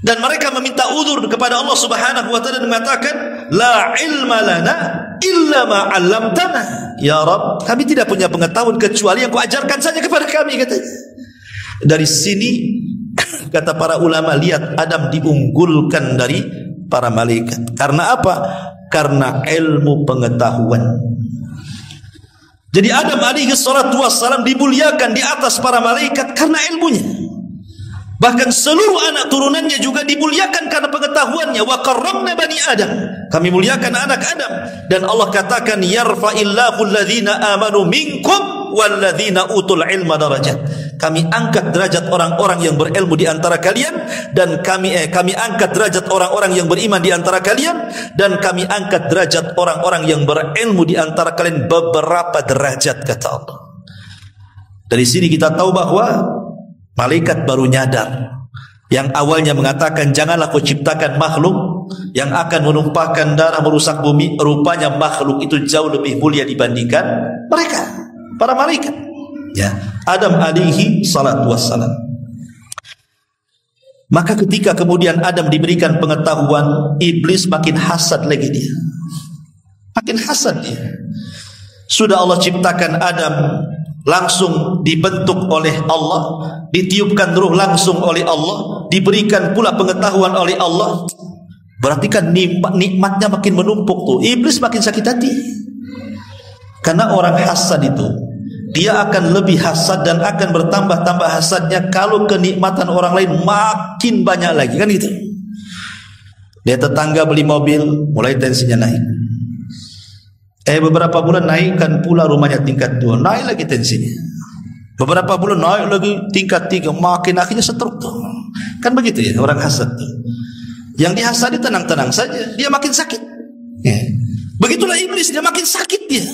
Dan mereka meminta uzur kepada Allah Subhanahu wa taala dan mengatakan, la ilma lana illa ma 'allamtana. Ya Rabb, kami tidak punya pengetahuan kecuali yang Kau ajarkan saja kepada kami, katanya. Dari sini kata para ulama, lihat Adam diunggulkan dari para malaikat. Karena apa? Karena ilmu pengetahuan. Jadi Adam alaihi salatu wassalam dimuliakan di atas para malaikat karena ilmunya. Bahkan seluruh anak turunannya juga dimuliakan karena pengetahuannya. Wa karramna bani Adam, kami muliakan anak Adam. Dan Allah katakan, yarfa'illahu alladhina amanu minkum walladzina utul ilma darajat. Kami angkat derajat orang-orang yang berilmu di antara kalian, dan kami angkat derajat orang-orang yang beriman di antara kalian, dan kami angkat derajat orang-orang yang berilmu di antara kalian beberapa derajat, kata Allah. Dari sini kita tahu bahwa malaikat baru nyadar. Yang awalnya mengatakan janganlah Kau ciptakan makhluk yang akan menumpahkan darah, merusak bumi. Rupanya makhluk itu jauh lebih mulia dibandingkan mereka, para malaikat. Ya, Adam alaihi salatu wassalam. Maka ketika kemudian Adam diberikan pengetahuan, iblis makin hasad lagi dia. Makin hasad dia. Sudah Allah ciptakan Adam, langsung dibentuk oleh Allah, ditiupkan ruh langsung oleh Allah, diberikan pula pengetahuan oleh Allah. Berarti kan nikmatnya makin menumpuk tuh. Iblis makin sakit hati. Karena orang hasad itu, dia akan lebih hasad dan akan bertambah-tambah hasadnya kalau kenikmatan orang lain makin banyak lagi, kan gitu. Dia tetangga beli mobil, mulai tensinya naik. Beberapa bulan naikkan pula rumahnya tingkat 2, naik lagi tensinya. Beberapa bulan naik lagi tingkat 3, makin akhirnya setruk tuh. Kan begitu ya orang hasad tuh. Yang dihasadi tenang-tenang saja, dia makin sakit. Ya. Begitulah iblis, dia makin sakit dia.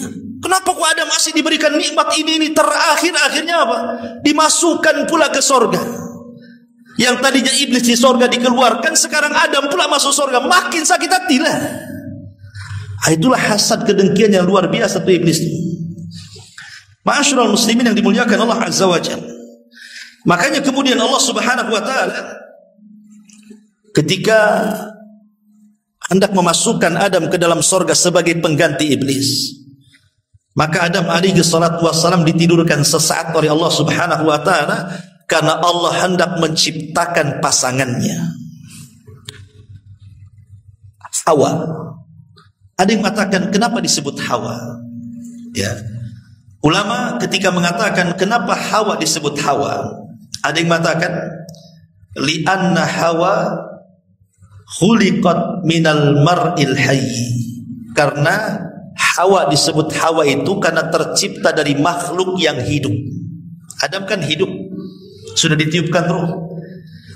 Kenapa kok Adam masih diberikan nikmat ini terakhir akhirnya apa? Dimasukkan pula ke sorga. Yang tadinya iblis di sorga dikeluarkan, sekarang Adam pula masuk sorga, makin sakit hatilah. Itulah hasad kedengkian yang luar biasa tuh iblis. Ma'asyiral muslimin yang dimuliakan Allah Azza wa Jalla. Makanya kemudian Allah Subhanahu wa taala ketika hendak memasukkan Adam ke dalam sorga sebagai pengganti iblis, maka Adam alaihi salatu wassalam ditidurkan sesaat oleh Allah Subhanahu wa taala karena Allah hendak menciptakan pasangannya, Hawa. Ada yang mengatakan kenapa disebut Hawa? Ya. Ulama ketika mengatakan kenapa Hawa disebut Hawa, ada yang mengatakan li'anna Hawa khuliqat minal mar'il hayy. Karena Hawa disebut Hawa itu karena tercipta dari makhluk yang hidup. Adam kan hidup, sudah ditiupkan ruh.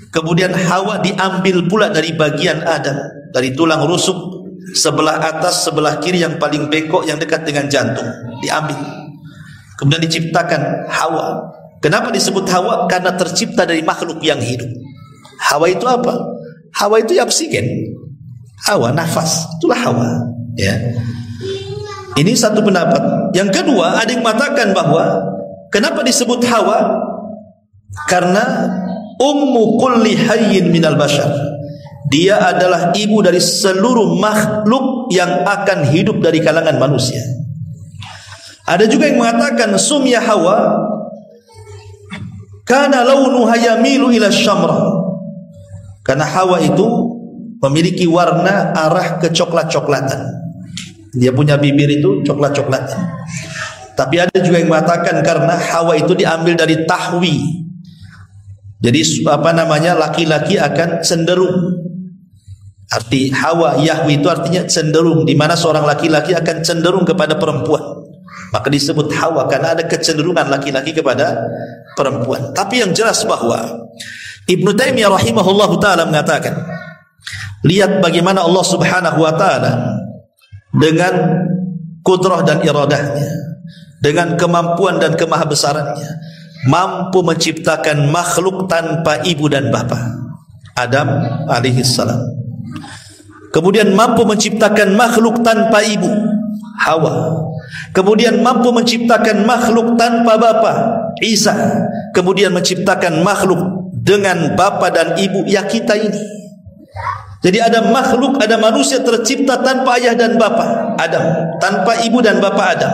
Kemudian Hawa diambil pula dari bagian Adam, dari tulang rusuk sebelah atas, sebelah kiri yang paling bengkok yang dekat dengan jantung, diambil. Kemudian diciptakan Hawa. Kenapa disebut Hawa? Karena tercipta dari makhluk yang hidup. Hawa itu apa? Hawa itu ya oksigen. Hawa nafas, itulah Hawa. Ya. Ini satu pendapat. Yang kedua, ada yang mengatakan bahwa kenapa disebut Hawa? Karena ummu kulli hayyin minal bashar. Dia adalah ibu dari seluruh makhluk yang akan hidup dari kalangan manusia. Ada juga yang mengatakan sumya Hawa kana launuha yamilu ila syamra. Karena Hawa itu memiliki warna arah ke coklat-coklatan. Dia punya bibir itu coklat-coklatan. Tapi ada juga yang mengatakan karena Hawa itu diambil dari tahwi. Jadi apa namanya, laki-laki akan cenderung. Arti Hawa Yahwi itu artinya cenderung, di mana seorang laki-laki akan cenderung kepada perempuan. Maka disebut Hawa karena ada kecenderungan laki-laki kepada perempuan. Tapi yang jelas bahwa Ibnu Taimiyah rahimahullahu taala mengatakan, lihat bagaimana Allah Subhanahu wa taala dengan kudrah dan iradahnya, dengan kemampuan dan kemahabesarannya, mampu menciptakan makhluk tanpa ibu dan bapa, Adam alaihi salam. Kemudian mampu menciptakan makhluk tanpa ibu, Hawa. Kemudian mampu menciptakan makhluk tanpa bapa, Isa. Kemudian menciptakan makhluk dengan bapa dan ibu, ya kita ini. Jadi ada makhluk, ada manusia tercipta tanpa ayah dan bapa, Adam. Tanpa ibu dan bapa, Adam.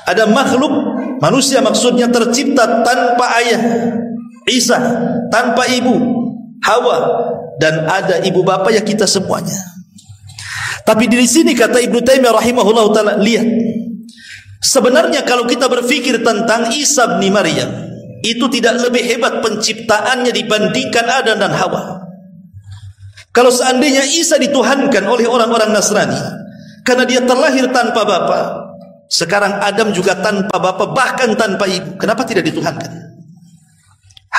Ada makhluk, manusia maksudnya tercipta tanpa ayah, Isa. Tanpa ibu, Hawa. Dan ada ibu bapa, ya kita semuanya. Tapi di sini kata Ibnu Taimiyah rahimahullah taala, lihat, sebenarnya kalau kita berpikir tentang Isa bin Maryam, itu tidak lebih hebat penciptaannya dibandingkan Adam dan Hawa. Kalau seandainya Isa dituhankan oleh orang-orang Nasrani karena dia terlahir tanpa bapa, sekarang Adam juga tanpa bapa, bahkan tanpa ibu, kenapa tidak dituhankan?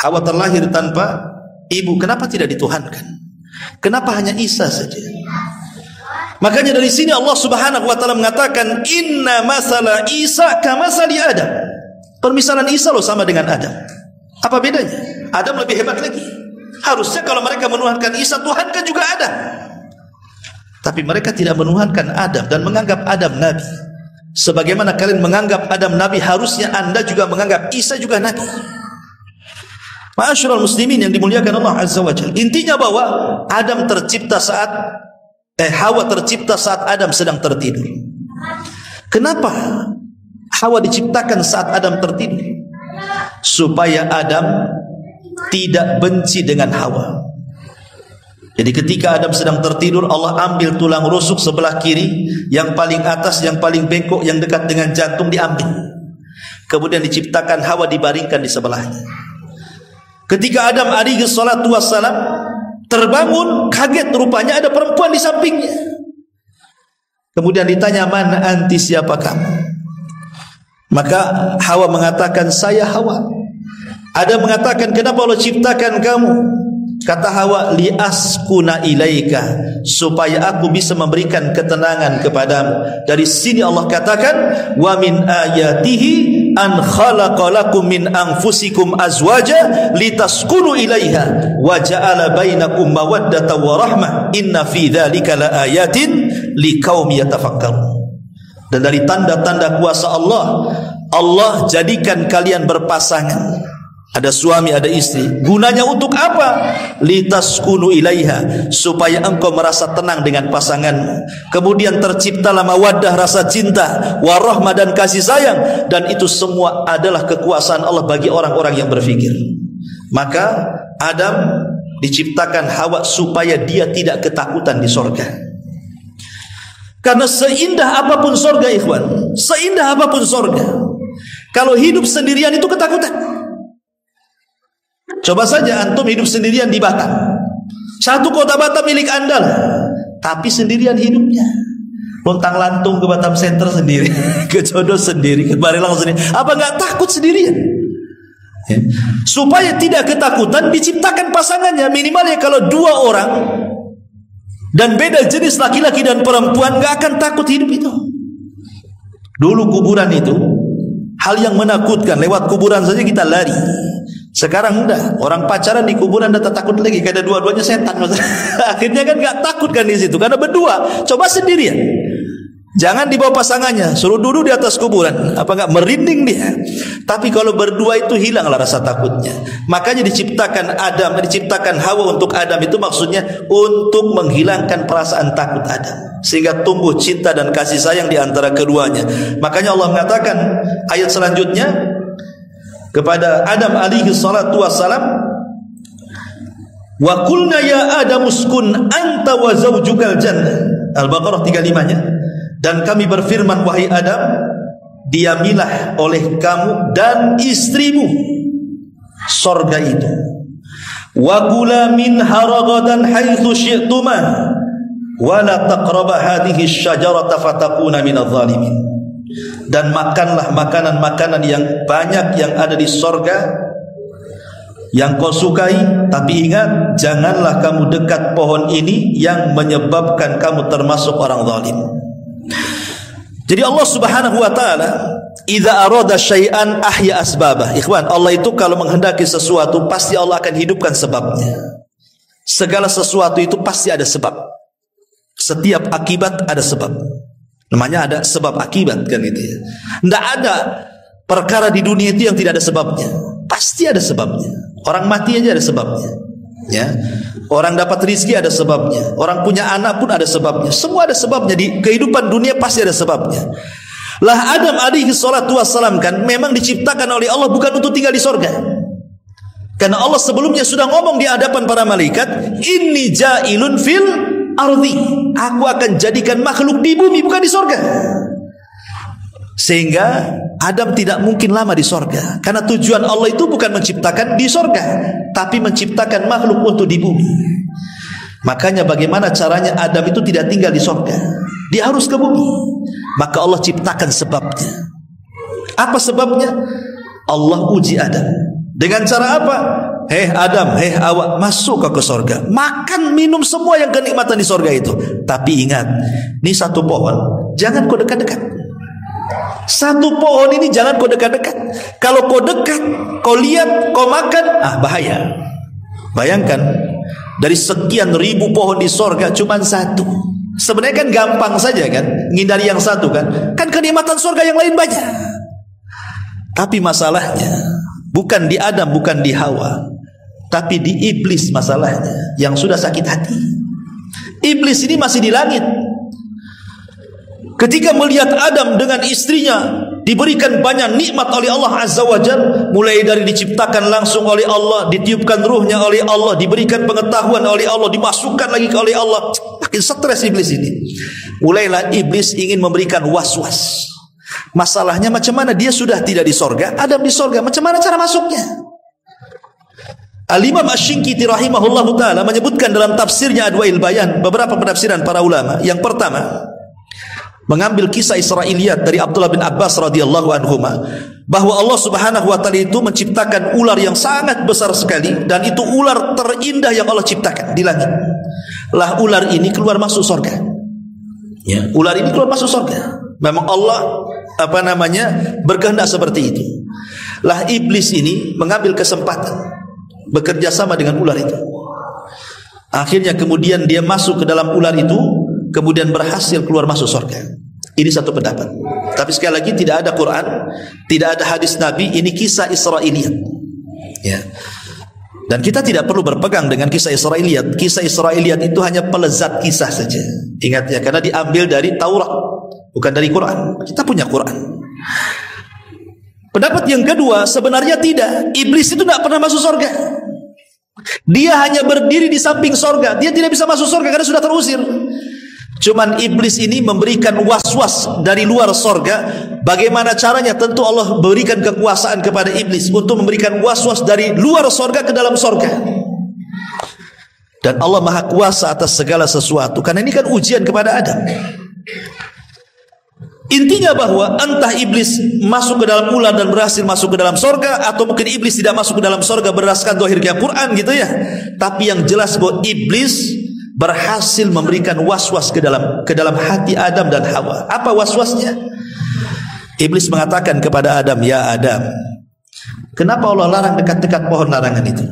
Hawa terlahir tanpa ibu, kenapa tidak dituhankan? Kenapa hanya Isa saja? Makanya dari sini Allah Subhanahu wa taala mengatakan inna masala Isa kamasali Adam. Permisalan Isa loh sama dengan Adam. Apa bedanya? Adam lebih hebat lagi. Harusnya kalau mereka menuhankan Isa, tuhankan juga Adam. Tapi mereka tidak menuhankan Adam dan menganggap Adam nabi. Sebagaimana kalian menganggap Adam nabi, harusnya Anda juga menganggap Isa juga nabi. Ma'asyiral muslimin yang dimuliakan Allah Azza wa Jalla. Intinya bahwa Adam tercipta saat Hawa tercipta saat Adam sedang tertidur. Kenapa Hawa diciptakan saat Adam tertidur? Supaya Adam tidak benci dengan Hawa. Jadi ketika Adam sedang tertidur, Allah ambil tulang rusuk sebelah kiri, yang paling atas, yang paling bengkok, yang dekat dengan jantung diambil. Kemudian diciptakan Hawa, dibaringkan di sebelahnya. Ketika Adam alaihi salatu wassalam terbangun, kaget, rupanya ada perempuan di sampingnya. Kemudian ditanya, mana anti, siapa kamu? Maka Hawa mengatakan, saya Hawa. Adam mengatakan, kenapa Allah ciptakan kamu? Kata Hawa, li askuna ilaika, supaya aku bisa memberikan ketenangan kepadamu. Dari sini Allah katakan, wa min ayatihi an khalaqalakum min anfusikum azwaja litaskunu ilaiha wa ja'ala bainakum mawaddatan wa rahmah inna fi dzalika laayatin liqaumin yatafakkarun. Dan dari tanda-tanda kuasa Allah, Allah jadikan kalian berpasangan. Ada suami, ada istri. Gunanya untuk apa? Litaskunu ilaiha, supaya engkau merasa tenang dengan pasanganmu. Kemudian terciptalah mawaddah, rasa cinta, warahmah dan kasih sayang. Dan itu semua adalah kekuasaan Allah bagi orang-orang yang berfikir. Maka Adam diciptakan Hawa supaya dia tidak ketakutan di sorga. Karena seindah apapun sorga, ikhwan, seindah apapun sorga, kalau hidup sendirian itu ketakutan. Coba saja antum hidup sendirian di Batam. Satu kota Batam milik anda lah, tapi sendirian hidupnya. Lontang lantung ke Batam Center sendiri, ke Jodoh sendiri, ke Barelang sendiri. Apa nggak takut sendirian? Ya. Supaya tidak ketakutan, diciptakan pasangannya. Minimalnya kalau dua orang dan beda jenis laki-laki dan perempuan, nggak akan takut hidup itu. Dulu kuburan itu hal yang menakutkan. Lewat kuburan saja kita lari. Sekarang enggak, orang pacaran di kuburan udah takut lagi karena dua-duanya setan. Akhirnya kan nggak takut kan di situ karena berdua. Coba sendirian, jangan dibawa pasangannya, suruh duduk di atas kuburan, apa nggak merinding dia. Tapi kalau berdua itu hilanglah rasa takutnya. Makanya diciptakan Adam, diciptakan Hawa untuk Adam itu maksudnya untuk menghilangkan perasaan takut Adam, sehingga tumbuh cinta dan kasih sayang di antara keduanya. Makanya Allah mengatakan ayat selanjutnya kepada Adam alaihi salatu wassalam, wa qulna ya Adam uskun anta wa zawjukal jannah. Al-Baqarah 35-nya. Dan kami berfirman, wahai Adam, diamilah oleh kamu dan istrimu sorga itu. Wa kula minha ragadan haitsu syi'tuma wa la taqraba hadhihi asy-syajarata fatakuna minadh dhalimin. Dan makanlah makanan-makanan yang banyak yang ada di sorga yang kau sukai, tapi ingat, janganlah kamu dekat pohon ini yang menyebabkan kamu termasuk orang zalim. Jadi Allah Subhanahu wa taala idza arada syai'an ahya asbabah. Ikhwan, Allah itu kalau menghendaki sesuatu pasti Allah akan hidupkan sebabnya. Segala sesuatu itu pasti ada sebab. Setiap akibat ada sebab. Namanya ada sebab akibat kan itu ya. Tidak ada perkara di dunia itu yang tidak ada sebabnya. Pasti ada sebabnya. Orang mati aja ada sebabnya. Ya. Orang dapat rizki ada sebabnya. Orang punya anak pun ada sebabnya. Semua ada sebabnya. Di kehidupan dunia pasti ada sebabnya. Lah Adam alaihi salatu wassalam kan memang diciptakan oleh Allah bukan untuk tinggal di sorga. Karena Allah sebelumnya sudah ngomong di hadapan para malaikat, inni ja'ilun fil ardi, aku akan jadikan makhluk di bumi bukan di sorga. Sehingga Adam tidak mungkin lama di sorga, karena tujuan Allah itu bukan menciptakan di sorga, tapi menciptakan makhluk untuk di bumi. Makanya bagaimana caranya Adam itu tidak tinggal di sorga, dia harus ke bumi. Maka Allah ciptakan sebabnya. Apa sebabnya? Allah uji Adam dengan cara apa? Hei Adam, hei Hawa, masuk ke sorga, makan minum semua yang kenikmatan di sorga itu. Tapi ingat, ini satu pohon, jangan kau dekat-dekat. Satu pohon ini jangan kau dekat-dekat. Kalau kau dekat, kau lihat, kau makan, bahaya. Bayangkan, dari sekian ribu pohon di sorga cuma satu. Sebenarnya kan gampang saja kan, ngindari yang satu kan. Kan kenikmatan sorga yang lain banyak. Tapi masalahnya bukan di Adam, bukan di Hawa, tapi di iblis masalahnya, yang sudah sakit hati. Iblis ini masih di langit. Ketika melihat Adam dengan istrinya diberikan banyak nikmat oleh Allah Azza wa Jalla, mulai dari diciptakan langsung oleh Allah, ditiupkan ruhnya oleh Allah, diberikan pengetahuan oleh Allah, dimasukkan lagi oleh Allah, makin stres iblis ini. Mulailah iblis ingin memberikan was-was. Masalahnya macam mana dia sudah tidak di sorga, Adam di sorga, macam mana cara masuknya? Al-Imam Asy-Syinkiti rahimahullahu ta'ala menyebutkan dalam tafsirnya Adwail Bayan beberapa penafsiran para ulama. Yang pertama, mengambil kisah Israiliyat dari Abdullah bin Abbas radhiyallahu anhuma, bahwa Allah Subhanahu wa taala itu menciptakan ular yang sangat besar sekali, dan itu ular terindah yang Allah ciptakan di langit. Lah ular ini keluar masuk surga. Ya, ular ini keluar masuk surga. Memang Allah berkehendak seperti itu. Lah iblis ini mengambil kesempatan bekerja sama dengan ular itu. Akhirnya kemudian dia masuk ke dalam ular itu, kemudian berhasil keluar masuk surga. Ini satu pendapat. Tapi sekali lagi tidak ada Quran, tidak ada hadis Nabi, ini kisah Israiliyat. Ya. Dan kita tidak perlu berpegang dengan kisah Israiliyat. Kisah Israiliyat itu hanya pelezat kisah saja. Ingat ya, karena diambil dari Taurat, bukan dari Quran. Kita punya Quran. Pendapat yang kedua, sebenarnya tidak. Iblis itu tidak pernah masuk surga. Dia hanya berdiri di samping surga. Dia tidak bisa masuk surga karena sudah terusir. Cuman iblis ini memberikan was-was dari luar surga. Bagaimana caranya? Tentu Allah berikan kekuasaan kepada iblis untuk memberikan was-was dari luar surga ke dalam surga. Dan Allah Maha Kuasa atas segala sesuatu. Karena ini kan ujian kepada Adam. Intinya bahwa entah iblis masuk ke dalam ular dan berhasil masuk ke dalam surga, atau mungkin iblis tidak masuk ke dalam surga berdasarkan zahirnya Quran gitu ya. Tapi yang jelas bahwa iblis berhasil memberikan was-was ke dalam hati Adam dan Hawa. Apa was-wasnya? Iblis mengatakan kepada Adam, "Ya Adam, kenapa Allah larang dekat-dekat pohon larangan itu?"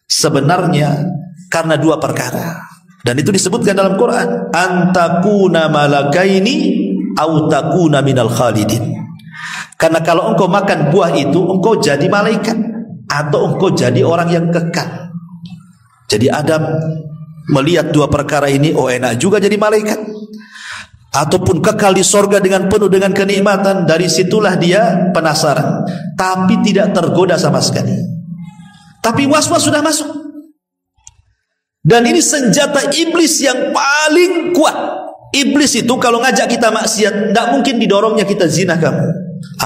Sebenarnya karena dua perkara. Dan itu disebutkan dalam Quran, "Antakuna malakaini au takuna minal khalidin." Karena kalau engkau makan buah itu, engkau jadi malaikat atau engkau jadi orang yang kekal. Jadi Adam melihat dua perkara ini, oh enak juga jadi malaikat, ataupun kekal di sorga dengan penuh dengan kenikmatan. Dari situlah dia penasaran, tapi tidak tergoda sama sekali. Tapi was-was sudah masuk. Dan ini senjata iblis yang paling kuat. Iblis itu kalau ngajak kita maksiat, tidak mungkin didorongnya kita zina kamu,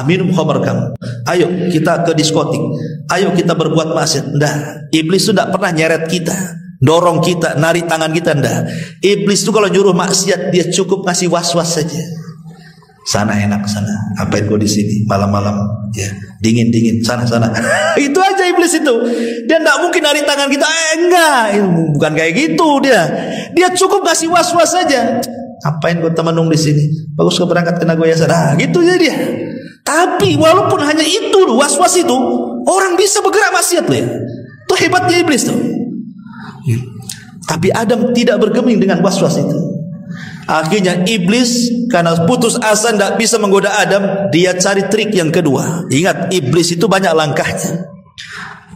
minum khamar kamu, ayo kita ke diskotik, ayo kita berbuat maksiat. Tidak. Iblis itu tidak pernah nyeret kita, dorong kita, narik tangan kita, ndak. Iblis itu kalau nyuruh maksiat, dia cukup ngasih was-was saja. Sana enak, sana. Apain kau di sini malam-malam? Ya, dingin-dingin, sana. Itu aja iblis itu. Dia ndak mungkin narik tangan kita. Enggak, bukan kayak gitu dia. Dia cukup ngasih was-was saja. Apain kau temenung di sini? Bagus kau berangkat ke Nagoya sana. Gitu aja dia. Tapi walaupun hanya itu, was-was itu, orang bisa bergerak maksiat loh ya. Itu hebatnya iblis tuh. Tapi Adam tidak bergeming dengan was-was itu. Akhirnya iblis karena putus asa tidak bisa menggoda Adam, dia cari trik yang kedua. Ingat, iblis itu banyak langkahnya.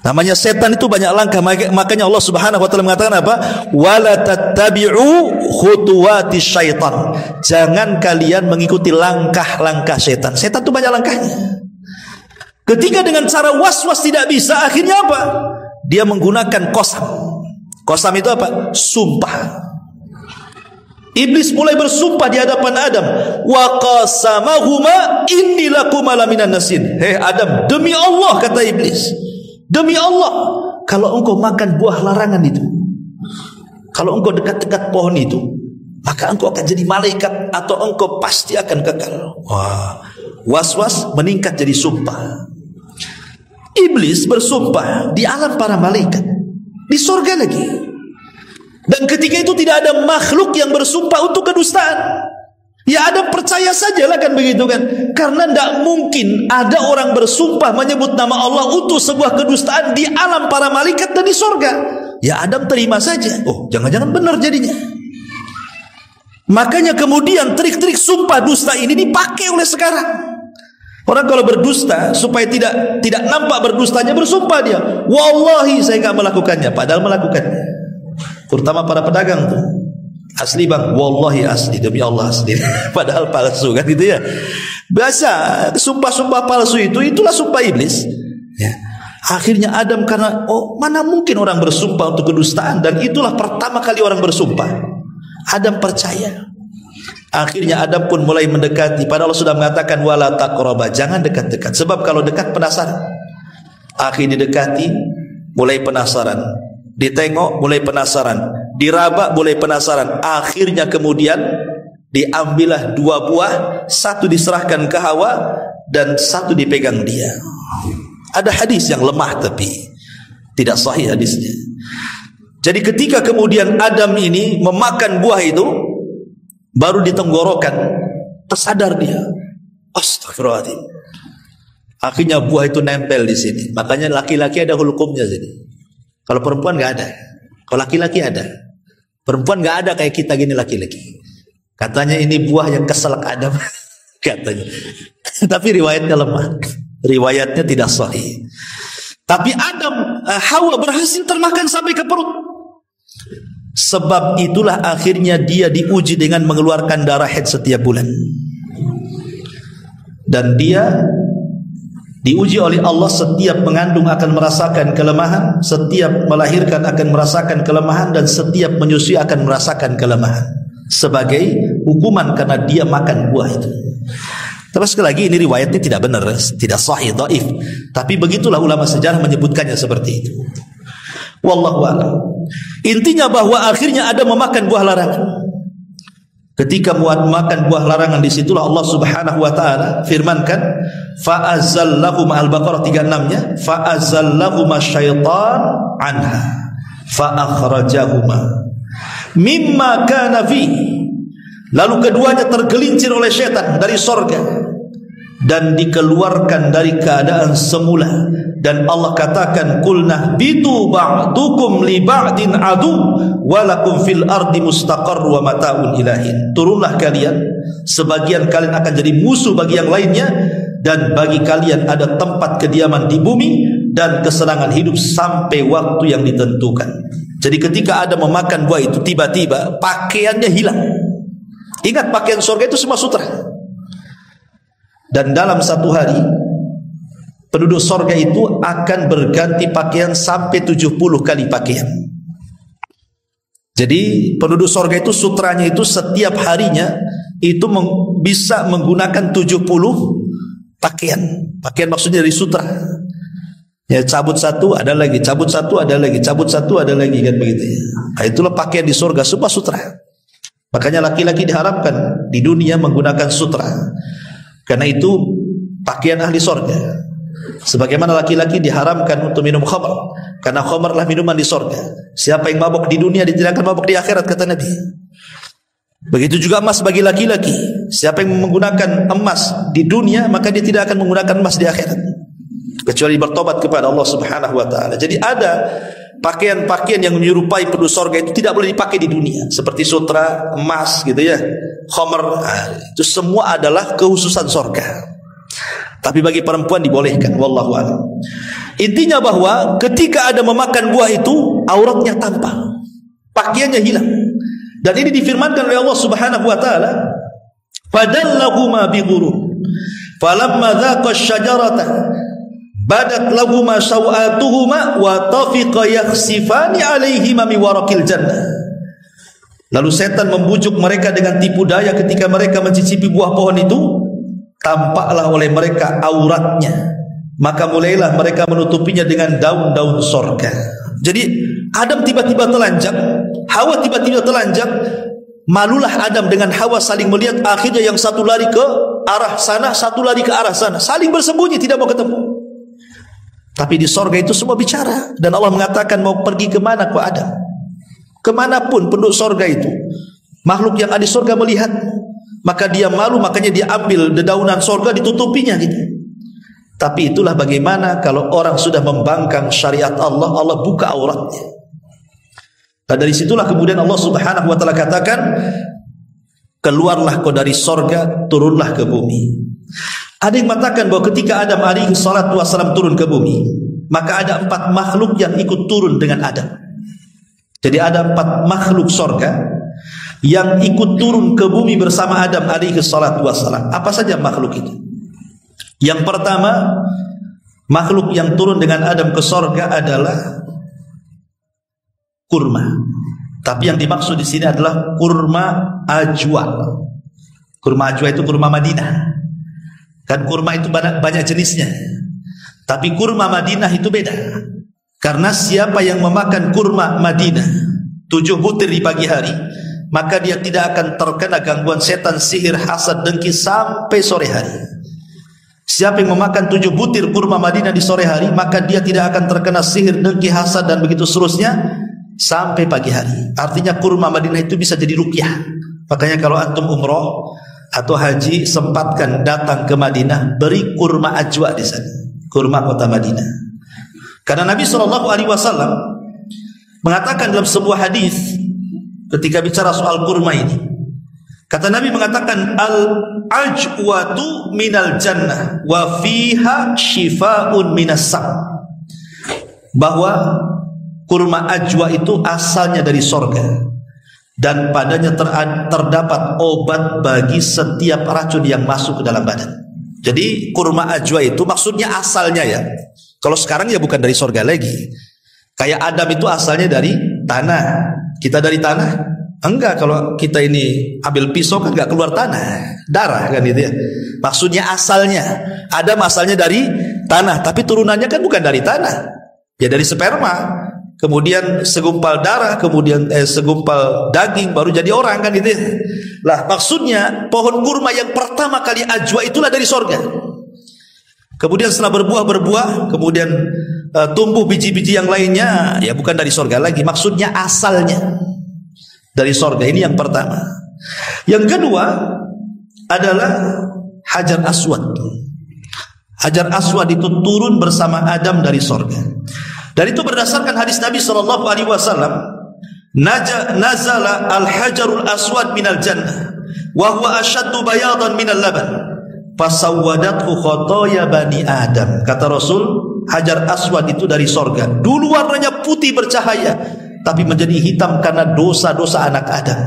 Namanya setan itu banyak langkah. Makanya Allah Subhanahu wa taala mengatakan apa? Wala tattabi'u khutuwati syaitan. Jangan kalian mengikuti langkah-langkah setan. Setan itu banyak langkahnya. Ketika dengan cara was-was tidak bisa, akhirnya apa? Dia menggunakan qasam. Qasam itu apa? Sumpah. Iblis mulai bersumpah di hadapan Adam. Wa qasamahuma inni lakuma laminan nasin. Hei Adam, demi Allah, kata iblis, demi Allah, kalau engkau makan buah larangan itu, kalau engkau dekat-dekat pohon itu, maka engkau akan jadi malaikat atau engkau pasti akan kekal. Wah, was-was meningkat jadi sumpah. Iblis bersumpah di alam para malaikat, di surga lagi. Dan ketika itu tidak ada makhluk yang bersumpah untuk kedustaan. Ya Adam percaya sajalah kan begitu kan. Karena tidak mungkin ada orang bersumpah menyebut nama Allah untuk sebuah kedustaan di alam para malaikat dan di surga. Ya Adam terima saja. Oh, jangan-jangan benar jadinya. Makanya kemudian trik-trik sumpah dusta ini dipakai oleh sekarang. Orang kalau berdusta supaya tidak nampak berdustanya, bersumpah dia, wallahi saya enggak melakukannya, padahal melakukannya. Terutama para pedagang tuh, asli bang, wallahi asli, demi Allah asli, padahal palsu kan gitu ya. Biasa sumpah-sumpah palsu itulah sumpah iblis ya. Akhirnya Adam karena mana mungkin orang bersumpah untuk kedustaan, dan itulah pertama kali orang bersumpah. Adam percaya. Akhirnya Adam pun mulai mendekati, padahal Allah sudah mengatakan wala taqraba, jangan dekat-dekat, sebab kalau dekat penasaran. Akhirnya didekati, mulai penasaran. Ditengok mulai penasaran, diraba mulai penasaran. Akhirnya kemudian Diambillah 2 buah, satu diserahkan ke Hawa dan satu dipegang dia. Ada hadis yang lemah tapi tidak sahih hadisnya. Jadi ketika kemudian Adam ini memakan buah itu, baru di tenggorokan tersadar dia, astagfirullahaladzim, akhirnya buah itu nempel di sini. Makanya laki-laki ada hulkumnya sini. Kalau perempuan nggak ada. Kalau laki-laki ada. Perempuan nggak ada kayak kita gini laki-laki. Katanya ini buah yang keselak Adam. Katanya. Tapi riwayatnya lemah. Riwayatnya tidak sahih. Tapi Hawa berhasil termakan sampai ke perut. Sebab itulah akhirnya dia diuji dengan mengeluarkan darah haid setiap bulan. Dan dia diuji oleh Allah, setiap mengandung akan merasakan kelemahan, setiap melahirkan akan merasakan kelemahan, dan setiap menyusui akan merasakan kelemahan. Sebagai hukuman karena dia makan buah itu. Terus sekali lagi ini riwayatnya tidak benar, tidak sahih, dhaif. Tapi begitulah ulama sejarah menyebutkannya seperti itu. Wallahu a'lam. Intinya bahwa akhirnya ada memakan buah larangan. Ketika makan buah larangan, disitulah Allah Subhanahu wa taala firmankan, fa'azallahum, Al-Baqarah 36-nya, fa'azallahum syaitan anha fa'akhrajahuma mimma kana fi. Lalu keduanya tergelincir oleh syaitan dari sorga dan dikeluarkan dari keadaan semula. Dan Allah katakan, qulna bitu ba'dukum li ba'din adu walakum fil ardi mustaqarr wa mata'un ilahin. Turunlah kalian, sebagian kalian akan jadi musuh bagi yang lainnya, dan bagi kalian ada tempat kediaman di bumi dan kesenangan hidup sampai waktu yang ditentukan. Jadi ketika Adam memakan buah itu, tiba-tiba pakaiannya hilang. Ingat, pakaian surga itu semua sutra. Dan dalam satu hari penduduk surga itu akan berganti pakaian sampai 70 kali pakaian. Jadi penduduk surga itu sutranya itu setiap harinya itu bisa menggunakan 70 pakaian. Pakaian maksudnya dari sutra. Ya, cabut satu ada lagi, cabut satu ada lagi, cabut satu ada lagi, kan begitu ya. Nah, itulah pakaian di surga, semua sutra. Makanya laki-laki diharapkan di dunia menggunakan sutra. Karena itu pakaian ahli surga. Sebagaimana laki-laki diharamkan untuk minum khamr, karena khamrlah minuman di surga. Siapa yang mabuk di dunia, dia tidak akan mabuk di akhirat, kata Nabi. Begitu juga emas bagi laki-laki. Siapa yang menggunakan emas di dunia, maka dia tidak akan menggunakan emas di akhirat, kecuali bertobat kepada Allah Subhanahu wa taala. Jadi ada pakaian-pakaian yang menyerupai penduduk surga itu tidak boleh dipakai di dunia, seperti sutra, emas gitu ya, khamr. Itu semua adalah kekhususan surga. Tapi bagi perempuan dibolehkan, wallahu a'lam. Intinya bahwa ketika ada memakan buah itu, auratnya tampak, pakaiannya hilang. Dan ini difirmankan oleh Allah Subhanahu wa taala, fadallahuma bighurur falamma dhaqa asy-syajarata badat lahuma sawatuhuma wa tafiqa yakhsifani alaihima min waraqil jannah. Lalu setan membujuk mereka dengan tipu daya. Ketika mereka mencicipi buah pohon itu, tampaklah oleh mereka auratnya, maka mulailah mereka menutupinya dengan daun-daun sorga. Jadi Adam tiba-tiba telanjang, Hawa tiba-tiba telanjang. Malulah Adam dengan Hawa saling melihat. Akhirnya yang satu lari ke arah sana, satu lari ke arah sana, saling bersembunyi, tidak mau ketemu. Tapi di sorga itu semua bicara. Dan Allah mengatakan, mau pergi kemana kau Adam? Kemanapun penduduk sorga itu, makhluk yang ada di sorga melihat, maka dia malu, makanya dia ambil dedaunan sorga, ditutupinya gitu. Tapi itulah bagaimana kalau orang sudah membangkang syariat Allah, Allah buka auratnya. Dan dari situlah kemudian Allah Subhanahu wa taala katakan, keluarlah kau dari sorga, turunlah ke bumi. Ada yang mengatakan bahwa ketika Adam alaihi salatu wassalam turun ke bumi, maka ada 4 makhluk yang ikut turun dengan Adam. Jadi ada 4 makhluk sorga yang ikut turun ke bumi bersama Adam alaihi salatu wassalam. Apa saja makhluk itu? Yang pertama, makhluk yang turun dengan Adam ke sorga adalah kurma. Tapi yang dimaksud di sini adalah kurma ajwa. Kurma ajwa itu kurma Madinah. Kan kurma itu banyak jenisnya. Tapi kurma Madinah itu beda. Karena siapa yang memakan kurma Madinah 7 butir di pagi hari, maka dia tidak akan terkena gangguan setan, sihir, hasad, dengki sampai sore hari. Siapa yang memakan 7 butir kurma Madinah di sore hari, maka dia tidak akan terkena sihir, dengki, hasad, dan begitu seterusnya sampai pagi hari. Artinya kurma Madinah itu bisa jadi ruqyah. Makanya kalau antum umroh atau haji, sempatkan datang ke Madinah, beri kurma ajwa di sana, kurma kota Madinah. Karena Nabi SAW mengatakan dalam sebuah hadis ketika bicara soal kurma ini, kata Nabi mengatakan al-ajwatu minal jannah wa fiha shifaun minas sam, bahwa kurma ajwa itu asalnya dari sorga dan padanya terdapat obat bagi setiap racun yang masuk ke dalam badan. Jadi kurma ajwa itu maksudnya asalnya ya. Kalau sekarang ya bukan dari sorga lagi. Kayak Adam itu asalnya dari tanah. Kita dari tanah? Enggak, kalau kita ini ambil pisau kan enggak keluar tanah, darah kan itu ya. Maksudnya asalnya, Adam asalnya dari tanah, tapi turunannya kan bukan dari tanah. Ya dari sperma, kemudian segumpal darah, kemudian segumpal daging, baru jadi orang kan gitu ya. Lah maksudnya pohon kurma yang pertama kali ajwa itulah dari sorga. Kemudian setelah berbuah, kemudian tumbuh biji-biji yang lainnya, ya bukan dari sorga lagi. Maksudnya asalnya dari sorga. Ini yang pertama. Yang kedua adalah Hajar Aswad. Hajar Aswad itu turun bersama Adam dari sorga. Dan itu berdasarkan hadis Nabi SAW, nazala al-hajarul aswad minal jannah wa huwa ashaddu bayadan minal laban fasawwadathu khotoya bani Adam. Kata Rasul, Hajar Aswad itu dari sorga. Dulu warnanya putih bercahaya, tapi menjadi hitam karena dosa-dosa anak Adam.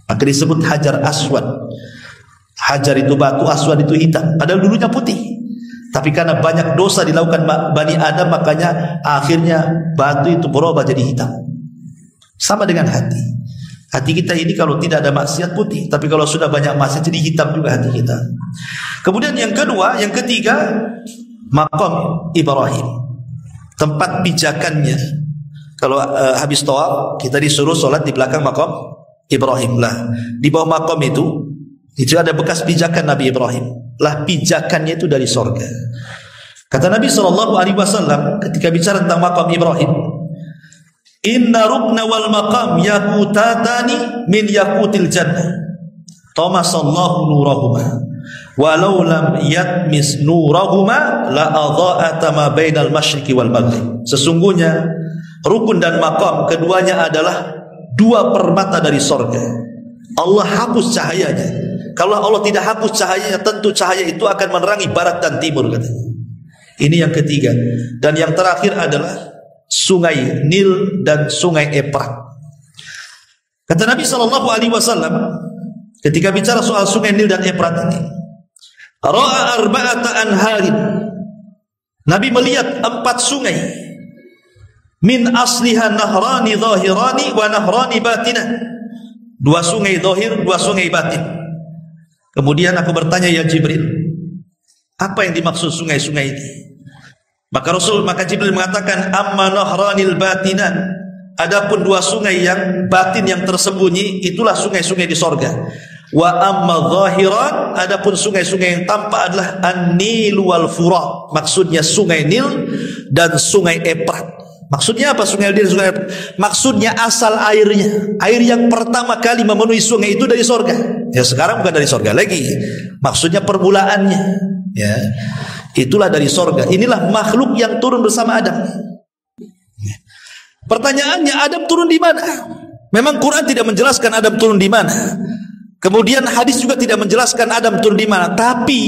Maka disebut Hajar Aswad. Hajar itu batu, Aswad itu hitam. Padahal dulunya putih, tapi karena banyak dosa dilakukan Bani Adam, makanya akhirnya batu itu berubah jadi hitam. Sama dengan hati. Hati kita ini kalau tidak ada maksiat putih, tapi kalau sudah banyak maksiat jadi hitam juga hati kita. Kemudian yang kedua, yang ketiga, Maqam Ibrahim, tempat pijakannya. Kalau habis tawaf kita disuruh sholat di belakang Maqam Ibrahim. Lah di bawah Maqam itu ada bekas pijakan Nabi Ibrahim. Lah pijakannya itu dari sorga. Kata Nabi SAW ketika bicara tentang Maqam Ibrahim, inna rukna wal maqam yakutatani min yakutil jannah tamasallahu nurahuma walau lam yatmis nurahuma la adha'ata ma bainal masyriqi wal maghrib. Sesungguhnya rukun dan maqam keduanya adalah dua permata dari sorga. Allah hapus cahayanya. Kalau Allah tidak hapus cahayanya, tentu cahaya itu akan menerangi barat dan timur, katanya. Ini yang ketiga. Dan yang terakhir adalah Sungai Nil dan Sungai Efrat. Kata Nabi SAW ketika bicara soal Sungai Nil dan Efrat ini, ra'a arba'ata anharin. Nabi melihat 4 sungai. Min asliha nahrani zahirani wa nahrani batinah. 2 sungai zahir, 2 sungai batin. Kemudian aku bertanya, ya Jibril, apa yang dimaksud sungai-sungai ini? Maka Jibril mengatakan, amma nahranil batinan, adapun 2 sungai yang batin yang tersembunyi, itulah sungai-sungai di sorga. Wa amma zahiran, adapun sungai-sungai yang tampak adalah an-Nil wal Furat. Maksudnya sungai Nil dan sungai Efrat. Maksudnya apa sungai Nil dan sungai Efrat? Maksudnya asal airnya. Air yang pertama kali memenuhi sungai itu dari sorga. Ya sekarang bukan dari sorga lagi. Maksudnya permulaannya. Ya, itulah dari sorga. Inilah makhluk yang turun bersama Adam. Pertanyaannya, Adam turun di mana? Memang Quran tidak menjelaskan Adam turun di mana. Kemudian hadis juga tidak menjelaskan Adam turun di mana. Tapi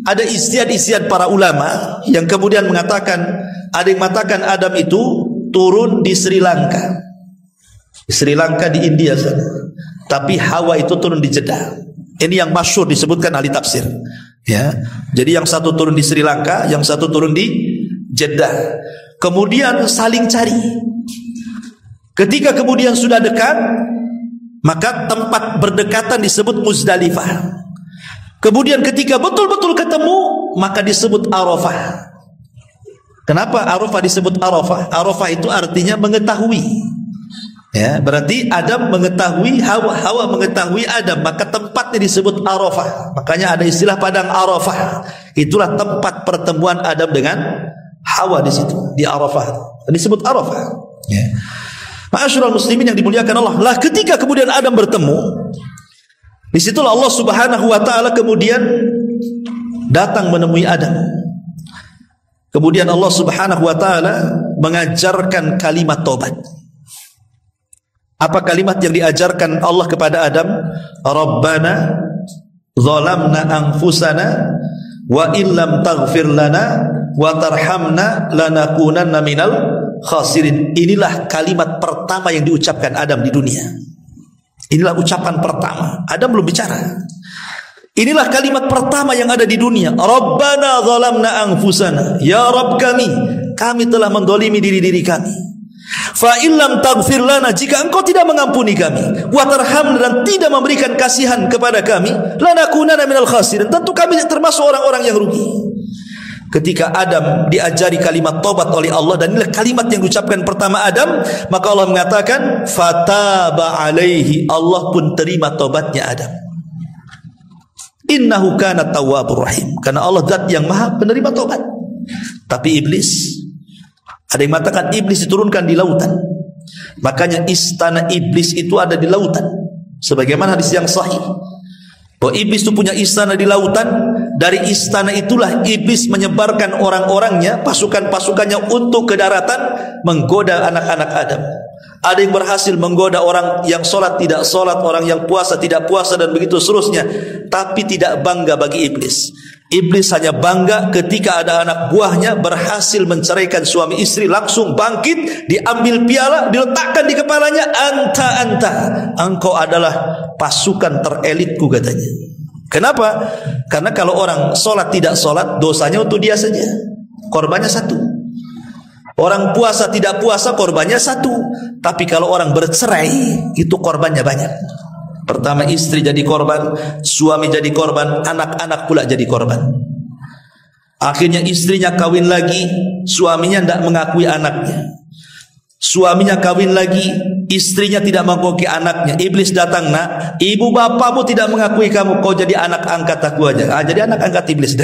ada istiad-istiad para ulama yang kemudian mengatakan, ada yang mengatakan Adam itu turun di Sri Lanka. Di Sri Lanka di India sana. Tapi Hawa itu turun di Jeddah. Ini yang masyhur disebutkan ahli tafsir. Ya, jadi yang satu turun di Sri Lanka, yang satu turun di Jeddah. Kemudian saling cari. Ketika kemudian sudah dekat, maka tempat berdekatan disebut Muzdalifah. Kemudian ketika betul-betul ketemu, maka disebut Arafah. Kenapa Arafah disebut Arafah? Arafah itu artinya mengetahui. Ya, berarti Adam mengetahui Hawa mengetahui Adam, maka tempatnya disebut Arafah. Makanya ada istilah padang Arafah. Itulah tempat pertemuan Adam dengan Hawa di situ, di Arafah. Disebut Arafah. Ya. Ma'asyiral muslimin yang dimuliakan Allah, lah ketika kemudian Adam bertemu, disitulah Allah Subhanahu wa taala kemudian datang menemui Adam. Kemudian Allah Subhanahu wa taala mengajarkan kalimat taubat. Apa kalimat yang diajarkan Allah kepada Adam? Rabbana zalamna anfusana wa illam taghfir lana wa tarhamna lanakunanna minal khasirin. Inilah kalimat pertama yang diucapkan Adam di dunia. Inilah ucapan pertama. Adam belum bicara. Inilah kalimat pertama yang ada di dunia. Rabbana zalamna anfusana. Ya Rabb kami telah mendolimi diri-diri kami. Fa illam taghfir lana, jika engkau tidak mengampuni kami, wa tarhamna, dan tidak memberikan kasihan kepada kami, lanakunanna minal khasirin, tentu kami termasuk orang-orang yang rugi. Ketika Adam diajari kalimat taubat oleh Allah, dan inilah kalimat yang diucapkan pertama Adam, maka Allah mengatakan fataba alaihi, Allah pun terima taubatnya Adam. Innahu kana tawwabur rahim, karena Allah zat yang maha penerima taubat. Tapi iblis, ada yang mengatakan iblis diturunkan di lautan. Makanya istana iblis itu ada di lautan. Sebagaimana hadis yang sahih, bahwa iblis itu punya istana di lautan. Dari istana itulah iblis menyebarkan orang-orangnya, pasukan-pasukannya untuk ke daratan menggoda anak-anak Adam. Ada yang berhasil menggoda orang yang sholat tidak sholat, orang yang puasa tidak puasa, dan begitu seterusnya. Tapi tidak bangga bagi iblis. Iblis hanya bangga ketika ada anak buahnya berhasil menceraikan suami istri, langsung bangkit, diambil piala, diletakkan di kepalanya, anta, engkau adalah pasukan terelitku, katanya. Kenapa? Karena kalau orang sholat tidak sholat, dosanya untuk dia saja, korbannya satu. Orang puasa tidak puasa, korbannya satu. Tapi kalau orang bercerai, itu korbannya banyak. Pertama istri jadi korban, suami jadi korban, anak-anak pula jadi korban. Akhirnya istrinya kawin lagi, suaminya tidak mengakui anaknya. Suaminya kawin lagi, istrinya tidak mengakui anaknya. Iblis datang, nak, ibu bapakmu tidak mengakui kamu, kau jadi anak angkat aku aja. Jadi anak angkat iblis.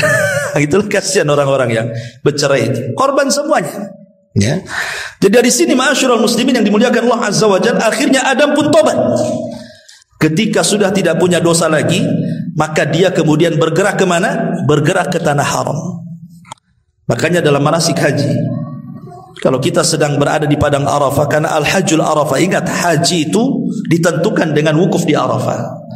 Itulah kasihan orang-orang yang bercerai itu, korban semuanya. Ya. Jadi dari sini ma'asyiral muslimin yang dimuliakan Allah Azza wa Jalla, akhirnya Adam pun tobat. Ketika sudah tidak punya dosa lagi, maka dia kemudian bergerak kemana? Bergerak ke tanah haram. Makanya dalam manasik haji, kalau kita sedang berada di padang Arafah, karena al-hajjul Arafah, ingat haji itu ditentukan dengan wukuf di Arafah.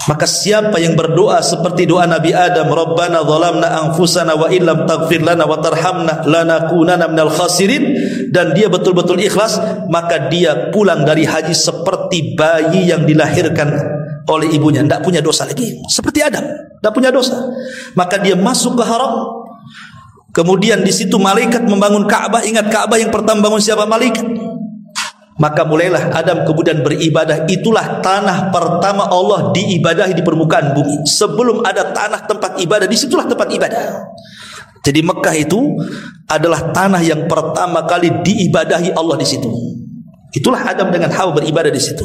Maka siapa yang berdoa seperti doa Nabi Adam, Rabbana zalamna anfusana wa illam taghfir lana wa tarhamna lanakunanna minal khasirin, dan dia betul-betul ikhlas, maka dia pulang dari haji seperti bayi yang dilahirkan oleh ibunya, tidak punya dosa lagi, seperti Adam, tidak punya dosa. Maka dia masuk ke haram. Kemudian di situ malaikat membangun Ka'bah. Ingat, Ka'bah yang pertama bangun siapa? Malaikat. Maka mulailah Adam kemudian beribadah. Itulah tanah pertama Allah diibadahi di permukaan bumi. Sebelum ada tanah tempat ibadah, disitulah tempat ibadah. Jadi Mekah itu adalah tanah yang pertama kali diibadahi Allah di situ. Itulah Adam dengan Hawa beribadah di situ.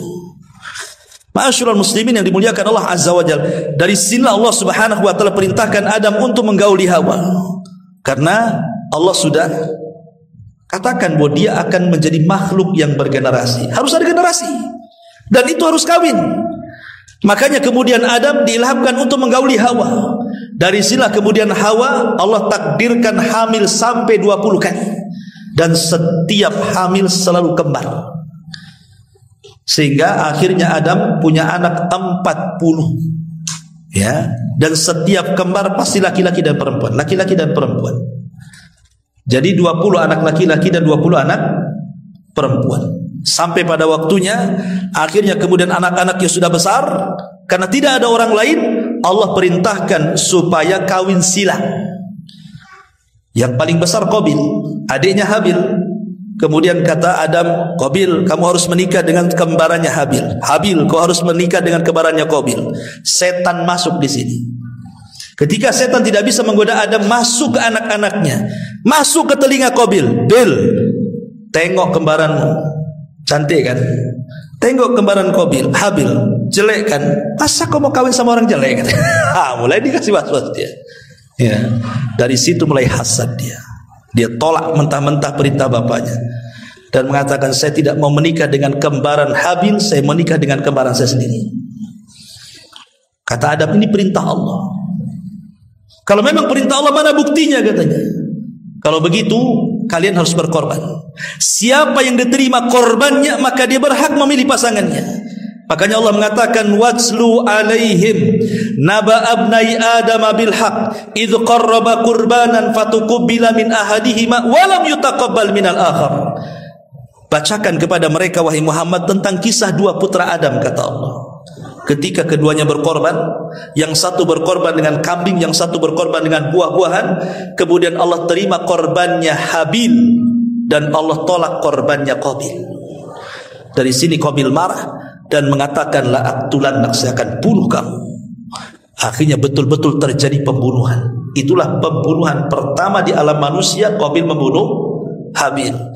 Ma'asyiral muslimin yang dimuliakan Allah Azza wa Jalla, dari sinilah Allah Subhanahu wa taala perintahkan Adam untuk menggauli Hawa. Karena Allah sudah katakan bahwa dia akan menjadi makhluk yang bergenerasi. Harus ada generasi, dan itu harus kawin. Makanya kemudian Adam diilhamkan untuk menggauli Hawa. Dari sinilah kemudian Hawa Allah takdirkan hamil sampai 20 kali. Dan setiap hamil selalu kembar. Sehingga akhirnya Adam punya anak 40. Ya, dan setiap kembar pasti laki-laki dan perempuan, laki-laki dan perempuan. Jadi 20 anak laki-laki dan 20 anak perempuan. Sampai pada waktunya, akhirnya kemudian anak-anaknya sudah besar, karena tidak ada orang lain, Allah perintahkan supaya kawin silang. Yang paling besar Qabil, adiknya Habil. Kemudian kata Adam, Qabil, kamu harus menikah dengan kembarannya Habil. Habil, kau harus menikah dengan kembarannya Qabil. Setan masuk di sini. Ketika setan tidak bisa menggoda Adam, masuk ke anak-anaknya, masuk ke telinga Qabil. Bil, tengok kembaranmu, cantik kan? Tengok kembaran Habil, jelek kan? Masa kau mau kawin sama orang jelek? Mulai dikasih was-was dia. Ya, dari situ mulai hasad dia. Dia tolak mentah-mentah perintah bapaknya dan mengatakan, saya tidak mau menikah dengan kembaran Habil, saya menikah dengan kembaran saya sendiri. Kata Adam, ini perintah Allah. Kalau memang perintah Allah, mana buktinya katanya? Kalau begitu, kalian harus berkorban. Siapa yang diterima korbannya, maka dia berhak memilih pasangannya. Makanya Allah mengatakan, watslu alaihim naba abnai adam bil haq idh qarraba qurbanan fatuqbila min ahadihima wa lam yutaqabbal minal akhar. Bacakan kepada mereka wahai Muhammad tentang kisah dua putra Adam, kata Allah. Ketika keduanya berkorban, yang satu berkorban dengan kambing, yang satu berkorban dengan buah-buahan, kemudian Allah terima korbannya Habil dan Allah tolak korbannya Qabil. Dari sini Qabil marah dan mengatakan, la aqtulannak, saya akan bunuh kamu. Akhirnya betul-betul terjadi pembunuhan. Itulah pembunuhan pertama di alam manusia, Qabil membunuh Habil.